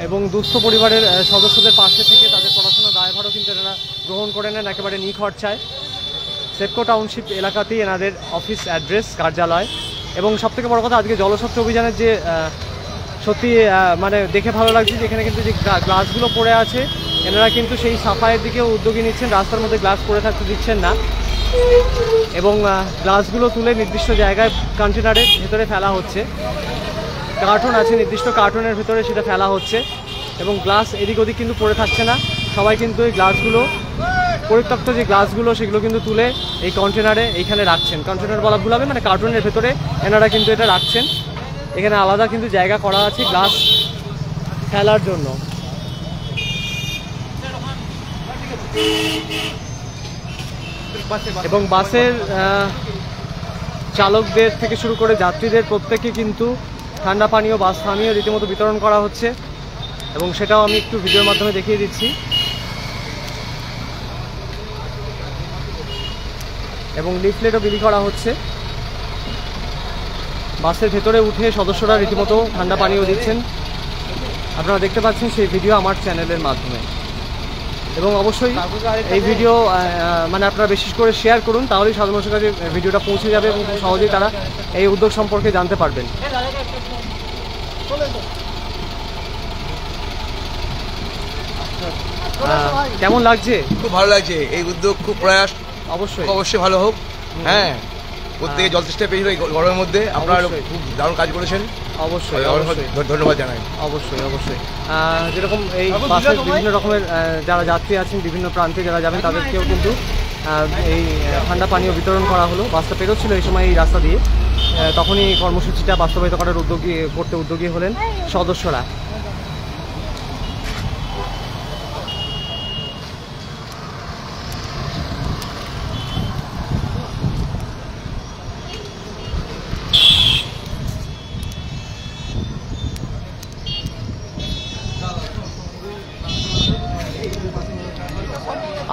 এবং দুস্থ পরিবারের সদস্যদের পাশে থেকে তাদের পড়াশোনার দায়ভারও কিন্তু এনারা গ্রহণ করে নেন একেবারে নিখরচায়। সেপকো টাউনশিপ এলাকাতেই এনাদের অফিস অ্যাড্রেস, কার্যালয়। এবং সবথেকে বড় কথা, আজকে জলস্বচ্ছ অভিযানের যে সত্যি মানে দেখে ভালো লাগছে যে এখানে কিন্তু যে গ্লাসগুলো পড়ে আছে এনারা কিন্তু সেই সাফাইয়ের দিকেও উদ্যোগী নিচ্ছেন, রাস্তার মধ্যে গ্লাস পড়ে থাকতে দিচ্ছেন না এবং গ্লাসগুলো তুলে নির্দিষ্ট জায়গায় কন্টেনারের ভেতরে ফেলা হচ্ছে। কার্টুন আছে, নির্দিষ্ট কার্টুনের ভেতরে সেটা ফেলা হচ্ছে এবং গ্লাস এদিক ওদিক কিন্তু পড়ে থাকছে না। সবাই কিন্তু এই গ্লাসগুলো, পরিত্যক্ত যে গ্লাসগুলো সেগুলো কিন্তু তুলে এই কন্টেনারে এইখানে রাখছেন। কন্টেনার বলা ভুল হবে, মানে কার্টুনের ভেতরে এনারা কিন্তু এটা রাখছেন। এখানে আলাদা কিন্তু জায়গা করা আছে গ্লাস ফেলার জন্য। এবং বাসের চালকদের থেকে শুরু করে যাত্রীদের প্রত্যেককে কিন্তু ঠান্ডা পানীয়, বাস পানীয় রীতিমতো বিতরণ করা হচ্ছে এবং সেটাও আমি একটু ভিডিওর মাধ্যমে দেখিয়ে দিচ্ছি। এবং লিফলেটও বিলি করা হচ্ছে। বাসের ভেতরে উঠে সদস্যরা রীতিমতো ঠান্ডা পানীয় দিচ্ছেন, আপনারা দেখতে পাচ্ছেন সেই ভিডিও আমার চ্যানেলের মাধ্যমে। এবং অবশ্যই এই ভিডিও মানে আপনারা বেশি করে শেয়ার করুন, তাহলেই সাধারণ মানুষের কাছে ভিডিওটা পৌঁছে যাবে এবং খুব সহজেই তারা এই উদ্যোগ সম্পর্কে জানতে পারবেন। কেমন লাগছে? খুব ভালো লাগছে এই উদ্যোগ, খুব প্রয়াস অবশ্যই ভালো হোক। হ্যাঁ, প্রত্যেকে জল চেষ্টা পেয়েছিল এই গরমের মধ্যে, আপনারা খুব দারুণ কাজ করেছেন। অবশ্যই ধন্যবাদ জানাই। অবশ্যই যেরকম এই বাসের বিভিন্ন রকমের যারা যাত্রী আছেন বিভিন্ন প্রান্তে যারা যাবেন তাদেরকেও কিন্তু এই ঠান্ডা পানীয় বিতরণ করা হলো। বাসটা পেরোচ্ছিল এই সময় এই রাস্তা দিয়ে, তখনই কর্মসূচিটা বাস্তবায়িত করার উদ্যোগী হলেন সদস্যরা।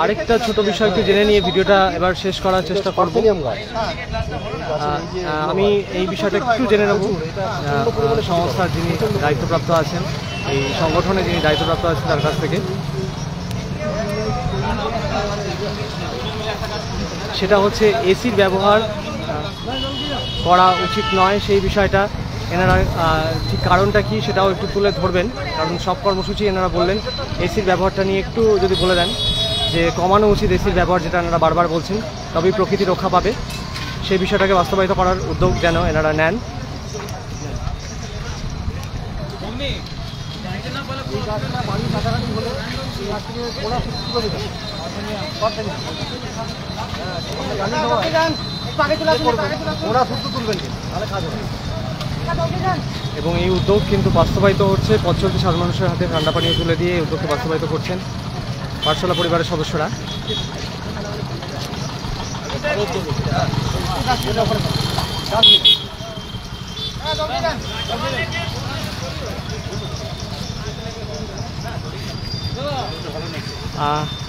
আরেকটা ছোট বিষয় একটু জেনে নিয়ে ভিডিওটা এবার শেষ করার চেষ্টা করব। আমি এই বিষয়টা একটু জেনে নেব সংস্থার যিনি দায়িত্বপ্রাপ্ত আছেন, এই সংগঠনে যিনি দায়িত্বপ্রাপ্ত আছেন তার কাছ থেকে। সেটা হচ্ছে এসির ব্যবহার করা উচিত নয়, সেই বিষয়টা এনারা ঠিক কারণটা কি সেটাও একটু তুলে ধরবেন, কারণ সব কর্মসূচি এনারা বললেন। এসির ব্যবহারটা নিয়ে একটু যদি বলে দেন যে কমানো উচিত এসির ব্যবহার, যেটা এনারা বারবার বলছেন, তবেই প্রকৃতি রক্ষা পাবে, সেই বিষয়টাকে বাস্তবায়িত করার উদ্যোগ যেন এনারা নেন। এবং এই উদ্যোগ কিন্তু বাস্তবায়িত হচ্ছে, পথ চলতি সাধারণ মানুষের হাতে ঠান্ডা পানীয় তুলে দিয়ে এই উদ্যোগকে বাস্তবায়িত করছেন পাঠশালা পরিবারের সদস্যরা।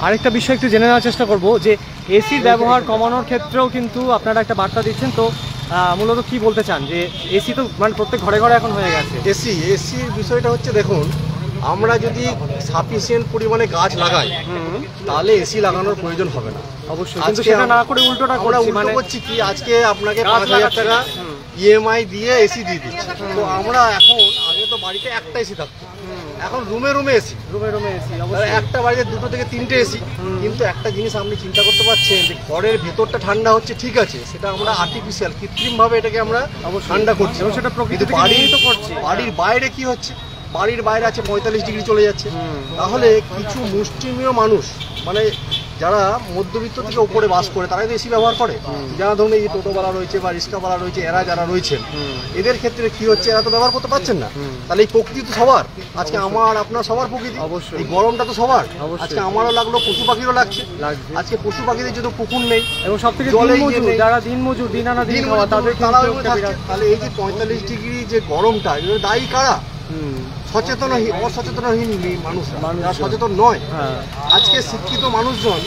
আরেকটা বিষয় একটু জেনে নেওয়ার চেষ্টা করব যে এসির ব্যবহার কমানোর ক্ষেত্রেও কিন্তু আপনারা একটা বার্তা দিচ্ছেন, তো মূলত কি বলতে চান যে এসি তো মানে প্রত্যেক ঘরে ঘরে এখন হয়ে গেছে। এসির বিষয়টা হচ্ছে, দেখুন আমরা যদি সাফিসিয়েন্ট পরিমাণে গাছ লাগাই তাহলে এসি লাগানোর প্রয়োজন হবে না। অবশ্যই, কিন্তু সেটা না করে উল্টোটা করছি কি, আজকে আপনাকে ৫,০০০ টাকা ইএমআই দিয়ে এসি দিয়ে দিচ্ছে। তো আমরা এখন, আগে তো বাড়িতে একটা এসি থাকতো, এখন রুমে রুমে এসি, একটা বাড়িতে 2 থেকে 3টে এসি। কিন্তু একটা জিনিস আপনি চিন্তা করতে পারছেন যে ঘরের ভেতরটা ঠান্ডা হচ্ছে, ঠিক আছে, সেটা আমরা আর্টিফিশিয়াল কৃত্রিম ভাবে এটাকে আমরা ঠান্ডা করছি, এবং সেটা প্রকৃতি থেকে বাড়ির নির্মিত করছি। বাড়ির বাইরে কি হচ্ছে, বাড়ির বাইরে আছে 45 ডিগ্রি চলে যাচ্ছে। তাহলে কিছু মুষ্টিমেয় মানুষ, মানে যারা মধ্যবিত্ত থেকে উপরে বাস করে, তারা তো এসি ব্যবহার করে। যারা ধরুন এই টোটোওয়ালা রয়েছে বা রিক্সাওয়ালা রয়েছে, এরা যারা রয়েছেন, এদের ক্ষেত্রে কি হচ্ছে, এরা তো ব্যবহার করতে পারছেন না। তাহলে এই প্রকৃতি তো সবার, আজকে আমার আপনার সবার প্রকৃতি, অবশ্যই। এই গরমটা তো সবার, অবশ্যই। আজকে আমারও লাগলো, পশু পাখিরও লাগছে। আজকে পশু পাখিদের যদি পুকুর নেই, এবং সব থেকে জলে দিনমজুর, ইয়ে নেই, যারা দিনমজুর, দিন আনা দিন খাওয়া, তাদের তারা কিন্তু ওইভাবে একটা থাকছে। বিরাট- তাহলে এই যে 45 ডিগ্রি যে গরমটা, এর দায়ী কারা? অসচেতনহীন মানুষরা, যারা সচেতন নয়। আজকে শিক্ষিত মানুষজন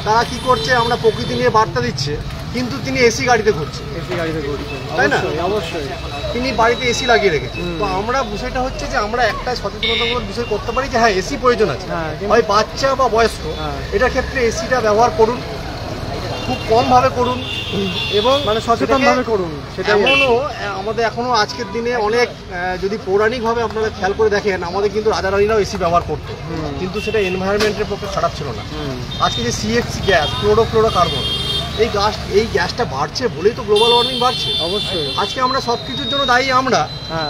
তারা কি করছে, আমরা প্রকৃতি নিয়ে বার্তা দিচ্ছে, কিন্তু তিনি এসি গাড়িতে ঘুরছে, এসি গাড়িতে ঘুরছে, তাই না? অবশ্যই। তিনি বাড়িতে এসি লাগিয়ে রেখেছে। তো আমরা বিষয়টা হচ্ছে যে আমরা একটা সচেতনতামূলক বিষয় করতে পারি যে হ্যাঁ, এসি প্রয়োজন আছে, হয় বাচ্চা বা বয়স্ক, এটার ক্ষেত্রে এসিটা ব্যবহার করুন, খুব কম ভাবে করুন, এবং মানে সচেতন ভাবে করুন। সেটা এমনও আমাদের এখনো আজকের দিনে অনেক, যদি পৌরাণিক ভাবে আপনারা খেয়াল করে দেখেন, আমাদের কিন্তু রাজা রানীরাও এসি ব্যবহার করতো, কিন্তু সেটা এনভায়রনমেন্টের পক্ষে খারাপ ছিল না। আজকে যে সিএফসি গ্যাস, ক্লোরোফ্লোরোকার্বন, এই গ্যাসটা বাড়ছে বলেই তো গ্লোবাল ওয়ার্মিং বাড়ছে। অবশ্যই। আজকে আমরা সবকিছুর জন্য দায়ী আমরা,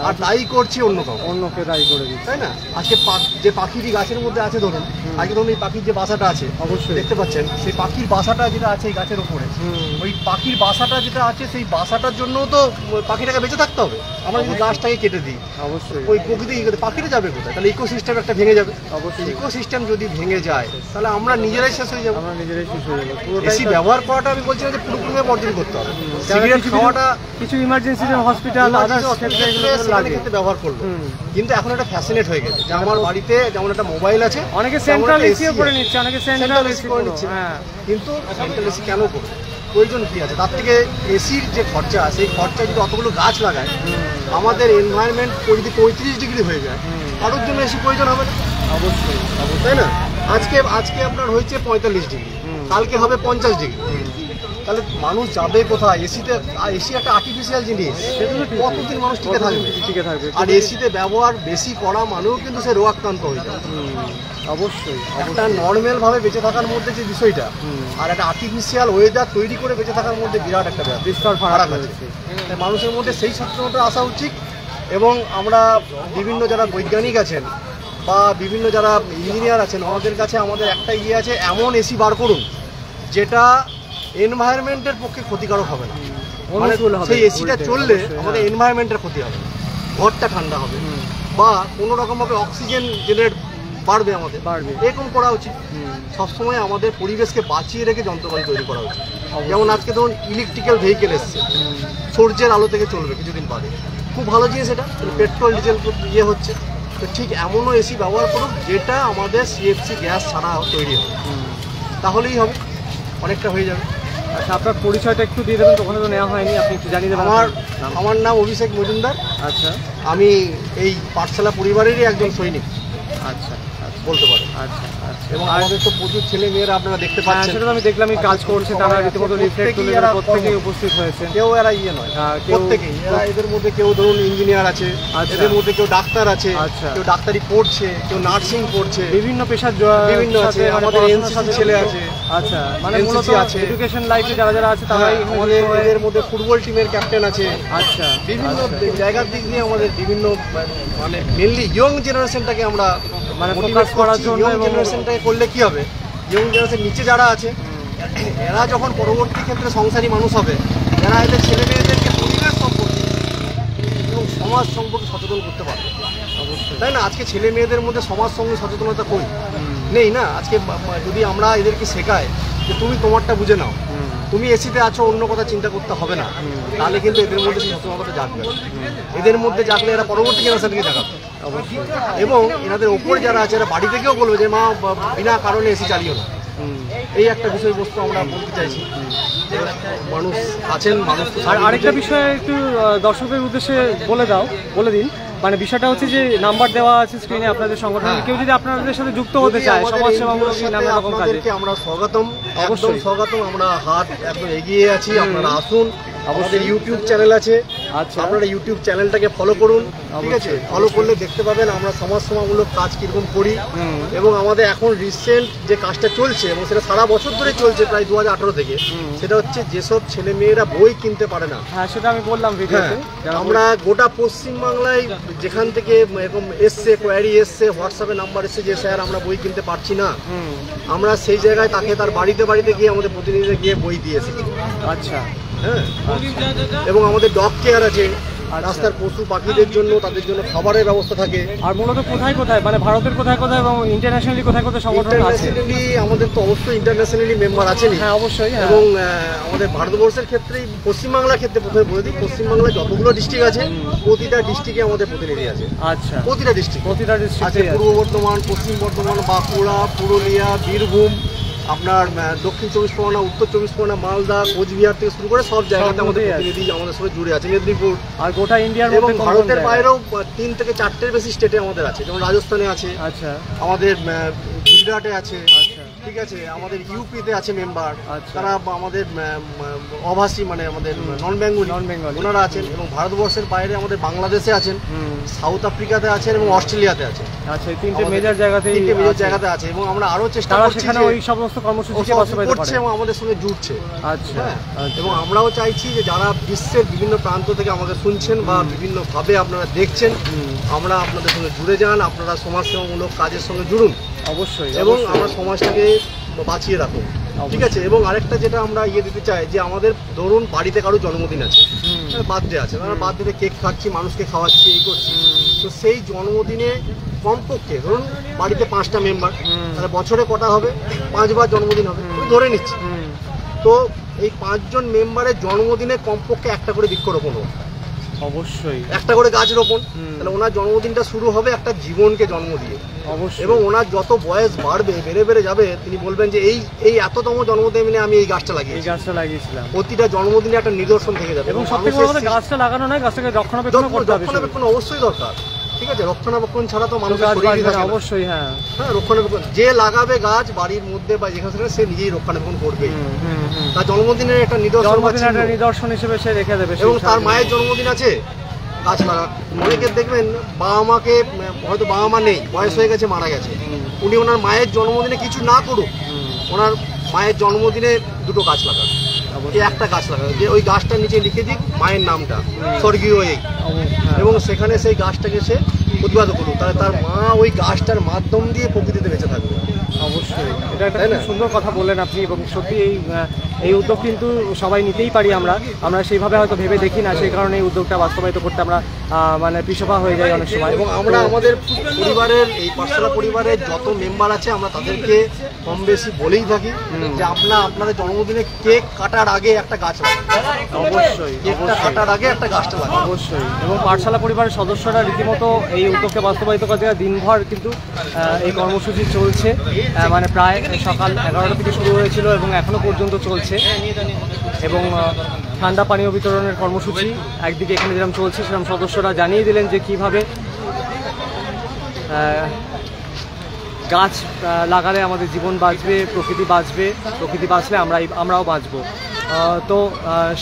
আর দায়ী করছি অন্য কাউকে, অন্যকে দায়ী করে দিচ্ছি, তাই না? আজকে যে পাখিটি গাছের মধ্যে আছে, ধরুন আজকে ধরুন এই পাখির যে বাসাটা আছে, অবশ্যই দেখতে পাচ্ছেন, সেই পাখির বাসাটা যেটা আছে এই গাছের উপরে, ওই পাখির বাসাটা যেটা আছে, সেই বাসাটার জন্য তো পাখিটাকে বেঁচে থাকতে হবে। আমরা যদি গাছটাকে কেটে দিই, অবশ্যই ওই প্রকৃতি পাখিটা যাবে কোথায়? তাহলে ইকোসিস্টেম একটা ভেঙে যাবে। অবশ্যই। ইকোসিস্টেম যদি ভেঙে যায়, তাহলে আমরা নিজেরাই শেষ হয়ে যাবো। আমরা নিজেরাই শেষ হয়ে যাবো। এসি ব্যবহার করাটা আমি বলছি না যে পুরোপুরিভাবে বর্জন করতে হবে, যারা সিগারেট কিছু খাওয়াটা কিছু ইমার্জেন্সি হসপিটাল আদার্স ক্ষেত্রে এগুলো লাগে, ব্যবহার করলো। কিন্তু এখন একটা ফ্যাসিনেট হয়ে গেছে যে আমার বাড়িতে যেমন একটা মোবাইল আছে, অনেকে তেমন সেন্ট্রাল একটা এসিও AC করে আছে। নিচ্ছে, অনেকে সেন্ট্রাল সেন্ট্রাল এসি করে নিচ্ছে। হ্যাঁ, কিন্তু সেন্ট্রাল এসি কেন করবে? প্রয়োজন কি আছে? তার থেকে এসির যে খরচা, সেই খরচা যদি অতগুলো গাছ লাগায়, আমাদের এনভায়রনমেন্ট যদি 35 ডিগ্রি হয়ে যায়, কারোর জন্য এসি প্রয়োজন হবে না। অবশ্যই, তাই না? আজকে আপনার হয়েছে 45 ডিগ্রি, কালকে হবে 50 ডিগ্রি, তাহলে মানুষ যাবে কোথায়? এসিতে, এসি একটা আর্টিফিশিয়াল জিনিস, কতদিন মানুষ টিকে থাকবে? টিকে থাকবে। আর এসিতে ব্যবহার বেশি করা মানেও কিন্তু সে রোগাক্রান্ত হয়ে যাবে। অবশ্যই। একটা নর্মাল ভাবে বেঁচে থাকার মধ্যে যে বিষয়টা, আর একটা আর্টিফিশিয়াল ওয়েদার তৈরি করে বেঁচে থাকার মধ্যে বিরাট একটা বিস্তর ফারাক আছে। তাই মানুষের মধ্যে সেই সচেতনতা আসা উচিত। এবং আমরা বিভিন্ন যারা বৈজ্ঞানিক আছেন বা বিভিন্ন যারা ইঞ্জিনিয়ার আছেন, আমাদের কাছে আমাদের একটা ইয়ে আছে, এমন এসি বার করুন যেটা এনভায়রনমেন্টের পক্ষে ক্ষতিকারক হবে না। মানে সেই এসিটা চললে আমাদের এনভায়রনমেন্টের ক্ষতি হবে, ঘরটা ঠান্ডা হবে, বা কোনো রকমভাবে অক্সিজেন জেনারেট বাড়বে, আমাদের এরকম করা উচিত। সবসময় আমাদের পরিবেশকে বাঁচিয়ে রেখে যন্ত্রপাতি তৈরি করা উচিত। যেমন আজকে ধরুন ইলেকট্রিক্যাল ভেহিকেল এসছে, সূর্যের আলো থেকে চলবে কিছুদিন বাদে, খুব ভালো জিনিস এটা। পেট্রোল ডিজেল ইয়ে হচ্ছে, তো ঠিক এমনও এসি ব্যবহার করুক যেটা আমাদের সিএফসি গ্যাস ছাড়া তৈরি হবে, তাহলেই হবে, অনেকটা হয়ে যাবে। আচ্ছা, আপনার পরিচয়টা একটু দিয়ে দেবেন, ওখানে তো নেওয়া হয়নি, আপনি একটু জানিয়ে দেবেন। আমার নাম অভিষেক মজুমদার। আচ্ছা, আমি এই পাঠশালা পরিবারেরই একজন সৈনিক আচ্ছা বলতে পারেন। আচ্ছা আচ্ছা। এবং আমাদের তো প্রচুর ছেলে মেয়েরা আপনারা দেখতে হ্যাঁ, পাচ্ছেন, সেটা তো আমি দেখলাম, কাজ করছে, তারা রীতিমতো লিফলেট তুলে প্রত্যেকেই উপস্থিত হয়েছে। কেউ এরা ইয়ে নয়, প্রত্যেকেই এরা, এদের মধ্যে কেউ ধরুন ইঞ্জিনিয়ার আছে, এদের মধ্যে কেউ ডাক্তার আছে, কেউ ডাক্তারি পড়ছে, কেউ নার্সিং পড়ছে, বিভিন্ন পেশার বিভিন্ন আছে, আমাদের এনসিসি ছেলে আছে। আচ্ছা, মানে মূলত এডুকেশন লাইফে যারা যারা আছে তারাই আমাদের, এদের মধ্যে ফুটবল টিমের ক্যাপ্টেন আছে। আচ্ছা, বিভিন্ন জায়গার দিক দিয়ে আমাদের বিভিন্ন, মানে মেনলি ইয়ং জেনারেশনটাকে আমরা মানে ফোকাস করার জন্য। ইয়ং জেনারেশনটাকে করলে কি হবে, ইয়ং জেনারেশন নিচে যারা আছে, এরা যখন পরবর্তী ক্ষেত্রে সংসারী মানুষ হবে, এরা এদের ছেলে মেয়েদেরকে পরিবেশ সম্পর্কে এবং সমাজ সম্পর্কে সচেতন করতে পারবে। অবশ্যই, তাই না? আজকে ছেলে মেয়েদের মধ্যে সমাজ সঙ্গে সচেতনতা কই নেই না। আজকে যদি আমরা এদেরকে শেখাই যে তুমি তোমারটা বুঝে নাও, তুমি এসিতে আছো, অন্য কথা চিন্তা করতে হবে না, তাহলে কিন্তু এদের মধ্যে সেই সচেতনতা জাগবে। এদের মধ্যে জাগলে এরা পরবর্তী জেনারেশনকে জাগাবে। এবং এনাদের ওপরে যারা আছে, এরা বাড়ি থেকেও বলবে যে মা বিনা কারণে এসি চালিও না। এই একটা বিষয়বস্তু আমরা বলতে চাইছি। মানুষ আছেন, মানুষ। আর আরেকটা বিষয় একটু দর্শকদের উদ্দেশ্যে বলে দিন, মানে বিষয়টা হচ্ছে যে নাম্বার দেওয়া আছে স্ক্রিনে আপনাদের সংগঠন, কেউ যদি আপনাদের সাথে যুক্ত হতে চায় সমাজসেবামূলক নানা রকম কাজে, আমরা স্বাগতম, অবশ্যই স্বাগতম। আমরা হাত একদম এগিয়ে আছি, আপনারা আসুন। আমাদের ইউটিউব চ্যানেল আছে, আচ্ছা। আপনারা ইউটিউব চ্যানেলটাকে ফলো করুন, ঠিক আছে? ফলো করলে দেখতে পাবেন আমরা সমাজসেবামূলক কাজ কীরকম করি। এবং আমাদের এখন রিসেন্ট যে কাজটা চলছে এবং সেটা সারা বছর ধরে চলছে প্রায় 2018 থেকে, সেটা হচ্ছে যেসব ছেলে মেয়েরা বই কিনতে পারে না, হ্যাঁ সেটা আমি বললাম ভিডিওতে, আমরা গোটা পশ্চিমবাংলায় যেখান থেকে এরকম এসছে, কোয়ারি এসছে, হোয়াটসঅ্যাপে নাম্বার এসছে যে স্যার আমরা বই কিনতে পারছি না, আমরা সেই জায়গায় তাকে তার বাড়িতে বাড়িতে গিয়ে আমাদের প্রতিনিধিরা গিয়ে বই দিয়ে এসেছি। আচ্ছা। হ্যাঁ, এবং আমাদের ডগ কেয়ার আছে, রাস্তার পশু পাখিদের জন্য তাদের জন্য খাবারের ব্যবস্থা থাকে। আর মূলত কোথায় কোথায় মানে ভারতের কোথায় কোথায় এবং ইন্টারন্যাশনালি কোথায় কোথায় সংগঠন আছে? ইন্টারন্যাশনালি আমাদের তো অবশ্যই ইন্টারন্যাশনালি মেম্বার আছেনই। হ্যাঁ অবশ্যই। এবং আমাদের ভারতবর্ষের ক্ষেত্রে পশ্চিমবাংলার ক্ষেত্রে প্রথমে বলে দিই, পশ্চিমবাংলায় যতগুলো ডিস্ট্রিক্ট আছে প্রতিটা ডিস্ট্রিক্টে আমাদের প্রতিনিধি আছে। আচ্ছা। প্রতিটা ডিস্ট্রিক্ট আছে, ডিস্ট্রিক্টে পূর্ব বর্ধমান, পশ্চিম বর্ধমান, বাঁকুড়া, পুরুলিয়া, বীরভূম, আপনার দক্ষিণ 24 পরগনা, উত্তর 24 পরগনা, মালদা, কোচবিহার থেকে শুরু করে সব জায়গাতে আমাদের প্রতিনিধি আমাদের সঙ্গে জুড়ে আছে। মেদিনীপুর আর গোটা ইন্ডিয়ার এবং মধ্যে ভারতের বাইরেও 3 থেকে 4টের বেশি স্টেটে আমাদের আছে, যেমন রাজস্থানে আছে, আচ্ছা, আমাদের গুজরাটে আছে, ঠিক আছে, আমাদের ইউপিতে আছে মেম্বার, তারা আমাদের অভাষী মানে আমাদের নন বেঙ্গলি ওনারা আছেন। এবং ভারতবর্ষের বাইরে আমাদের বাংলাদেশে আছেন, সাউথ আফ্রিকাতে আছেন এবং অস্ট্রেলিয়াতে আছেন। আচ্ছা, এই তিনটে মেজর জায়গাতে আছে এবং আমরা আরো চেষ্টা করছি সেখানে ওই সমস্ত কর্মসূচি করছে এবং আমাদের সঙ্গে জুড়ছে। আচ্ছা। এবং আমরাও চাইছি যে যারা বিশ্বের বিভিন্ন প্রান্ত থেকে আমাদের শুনছেন বা বিভিন্ন ভাবে আপনারা দেখছেন, আমরা আপনাদের সঙ্গে জুড়ে যান, আপনারা সমাজসেবামূলক কাজের সঙ্গে জুড়ুন অবশ্যই, এবং আমরা সমাজটাকে বাঁচিয়ে রাখুন, ঠিক আছে? এবং আরেকটা যেটা আমরা দিতে চাই যে আমাদের ধরুন বাড়িতে কারো জন্মদিন আছে, বার্থডে আছে, আমরা বার্থডেতে কেক খাচ্ছি, মানুষকে খাওয়াচ্ছি, এই করছি, তো সেই জন্মদিনে কমপক্ষে ধরুন বাড়িতে 5টা মেম্বার, তাহলে বছরে কটা হবে? 5 বার জন্মদিন হবে, আমি ধরে নিচ্ছি। তো এই 5 জন মেম্বারের জন্মদিনে কমপক্ষে একটা করে বৃক্ষরোপণ হোক, অবশ্যই একটা করে গাছ রোপণ। তাহলে ওনার জন্মদিনটা শুরু হবে একটা জীবনকে জন্ম দিয়ে, অবশ্যই। এবং ওনার যত বয়স বাড়বে, বেড়ে যাবে, তিনি বলবেন যে এই এততম জন্মদিনে আমি এই গাছটা লাগিয়েছিলাম। প্রতিটা জন্মদিনে একটা নিদর্শন থেকে যাবে। এবং সবথেকে বড় কথা গাছটা লাগানো নয়, গাছটাকে রক্ষণাবেক্ষণ অবশ্যই দরকার, ঠিক আছে? রক্ষণাবেক্ষণ ছাড়া তো মানুষের শরীরই থাকে না। অবশ্যই, হ্যাঁ, রক্ষণাবেক্ষণ যে লাগাবে গাছ বাড়ির মধ্যে বা যেখানে সে নিজেই রক্ষণাবেক্ষণ করবে। তার জন্মদিনের একটা নিদর্শন হিসেবে সে রেখে দেবে। এবং তার মায়ের জন্মদিন আছে, গাছ লাগা। অনেকে দেখবেন বাবা মাকে, হয়তো বাবা মা নেই, বয়স হয়ে গেছে, মারা গেছে, উনি ওনার মায়ের জন্মদিনে কিছু না করুক, ওনার মায়ের জন্মদিনে 2টো গাছ লাগান, একটা গাছ লাগান, যে ওই গাছটার নিচে লিখে দিক মায়ের নামটা, স্বর্গীয় এই, এবং সেখানে সেই গাছটাকে সে প্রতিবাদ করুক, তাহলে তার মা ওই গাছটার মাধ্যম দিয়ে প্রকৃতিতে বেঁচে থাকবে। অবশ্যই, এটা একটা খুব সুন্দর কথা বললেন আপনি। এবং সত্যি এই উদ্যোগ কিন্তু সবাই নিতেই পারি, আমরা সেইভাবে হয়তো ভেবে দেখি না, সেই কারণে এই উদ্যোগটা বাস্তবায়িত করতে আমরা মানে পিছপা হয়ে যাই অনেক সময়। এবং আমরা আমাদের পরিবারের, এই পাঠশালা পরিবারের যত মেম্বার আছে, আমরা তাদেরকে কম বেশি বলেই থাকি যে আপনাদের জন্মদিনে কেক কাটার আগে একটা গাছ লাগান, অবশ্যই, কেকটা কাটার আগে একটা গাছটা লাগান, অবশ্যই। এবং পাঠশালা পরিবারের সদস্যরা রীতিমতো এই উদ্যোগকে বাস্তবায়িত করতে দিনভর কিন্তু এই কর্মসূচি চলছে, মানে প্রায় সকাল 11টা থেকে শুরু হয়েছিল এবং এখনো পর্যন্ত চলছে। এবং ঠান্ডা পানীয় বিতরণের কর্মসূচি একদিকে এখানে যেরকম চলছে, সেরকম সদস্যরা জানিয়ে দিলেন যে কিভাবে গাছ লাগালে আমাদের জীবন বাঁচবে, প্রকৃতি বাঁচলে আমরাও বাঁচব। তো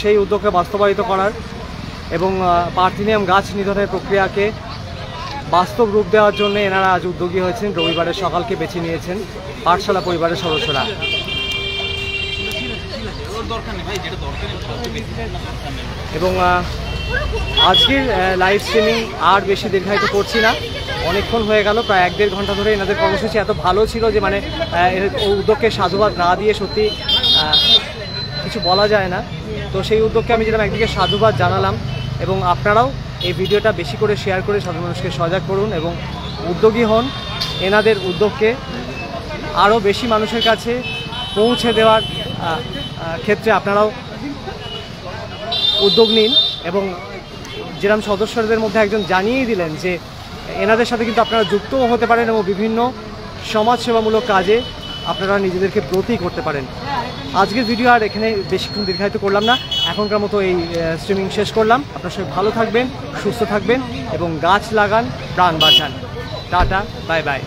সেই উদ্যোগকে বাস্তবায়িত করার এবং পার্থেনিয়াম গাছ নিধনের প্রক্রিয়াকে বাস্তব রূপ দেওয়ার জন্য এনারা আজ উদ্যোগী হয়েছেন। রবিবারের সকালকে বেছে নিয়েছেন পাঠশালা পরিবারের সদস্যরা। এবং আজকের লাইভ স্ট্রিমিং আর বেশি দীর্ঘায়িত করছি না, অনেকক্ষণ হয়ে গেল, প্রায় 1-1.5 ঘন্টা ধরে এনাদের কর্মসূচি এত ভালো ছিল যে মানে উদ্যোগকে সাধুবাদ না দিয়ে সত্যি কিছু বলা যায় না। তো সেই উদ্যোগকে আমি যেরকম একদিকে সাধুবাদ জানালাম, এবং আপনারাও এই ভিডিওটা বেশি করে শেয়ার করে সাধারণ মানুষকে সজাগ করুন এবং উদ্যোগী হন। এনাদের উদ্যোগকে আরও বেশি মানুষের কাছে পৌঁছে দেওয়ার ক্ষেত্রে আপনারাও উদ্যোগ নিন। এবং যেরকম সদস্যদের মধ্যে একজন জানিয়ে দিলেন যে এনাদের সাথে কিন্তু আপনারা যুক্তও হতে পারেন এবং বিভিন্ন সমাজসেবামূলক কাজে আপনারা নিজেদেরকে ব্রতী করতে পারেন। আজকের ভিডিও আর এখানে বেশিক্ষণ দীর্ঘায়িত করলাম না, এখনকার মতো এই স্ট্রিমিং শেষ করলাম। আপনার সবাই ভালো থাকবেন, সুস্থ থাকবেন এবং গাছ লাগান, প্রাণ বাঁচান। Tata, bye bye.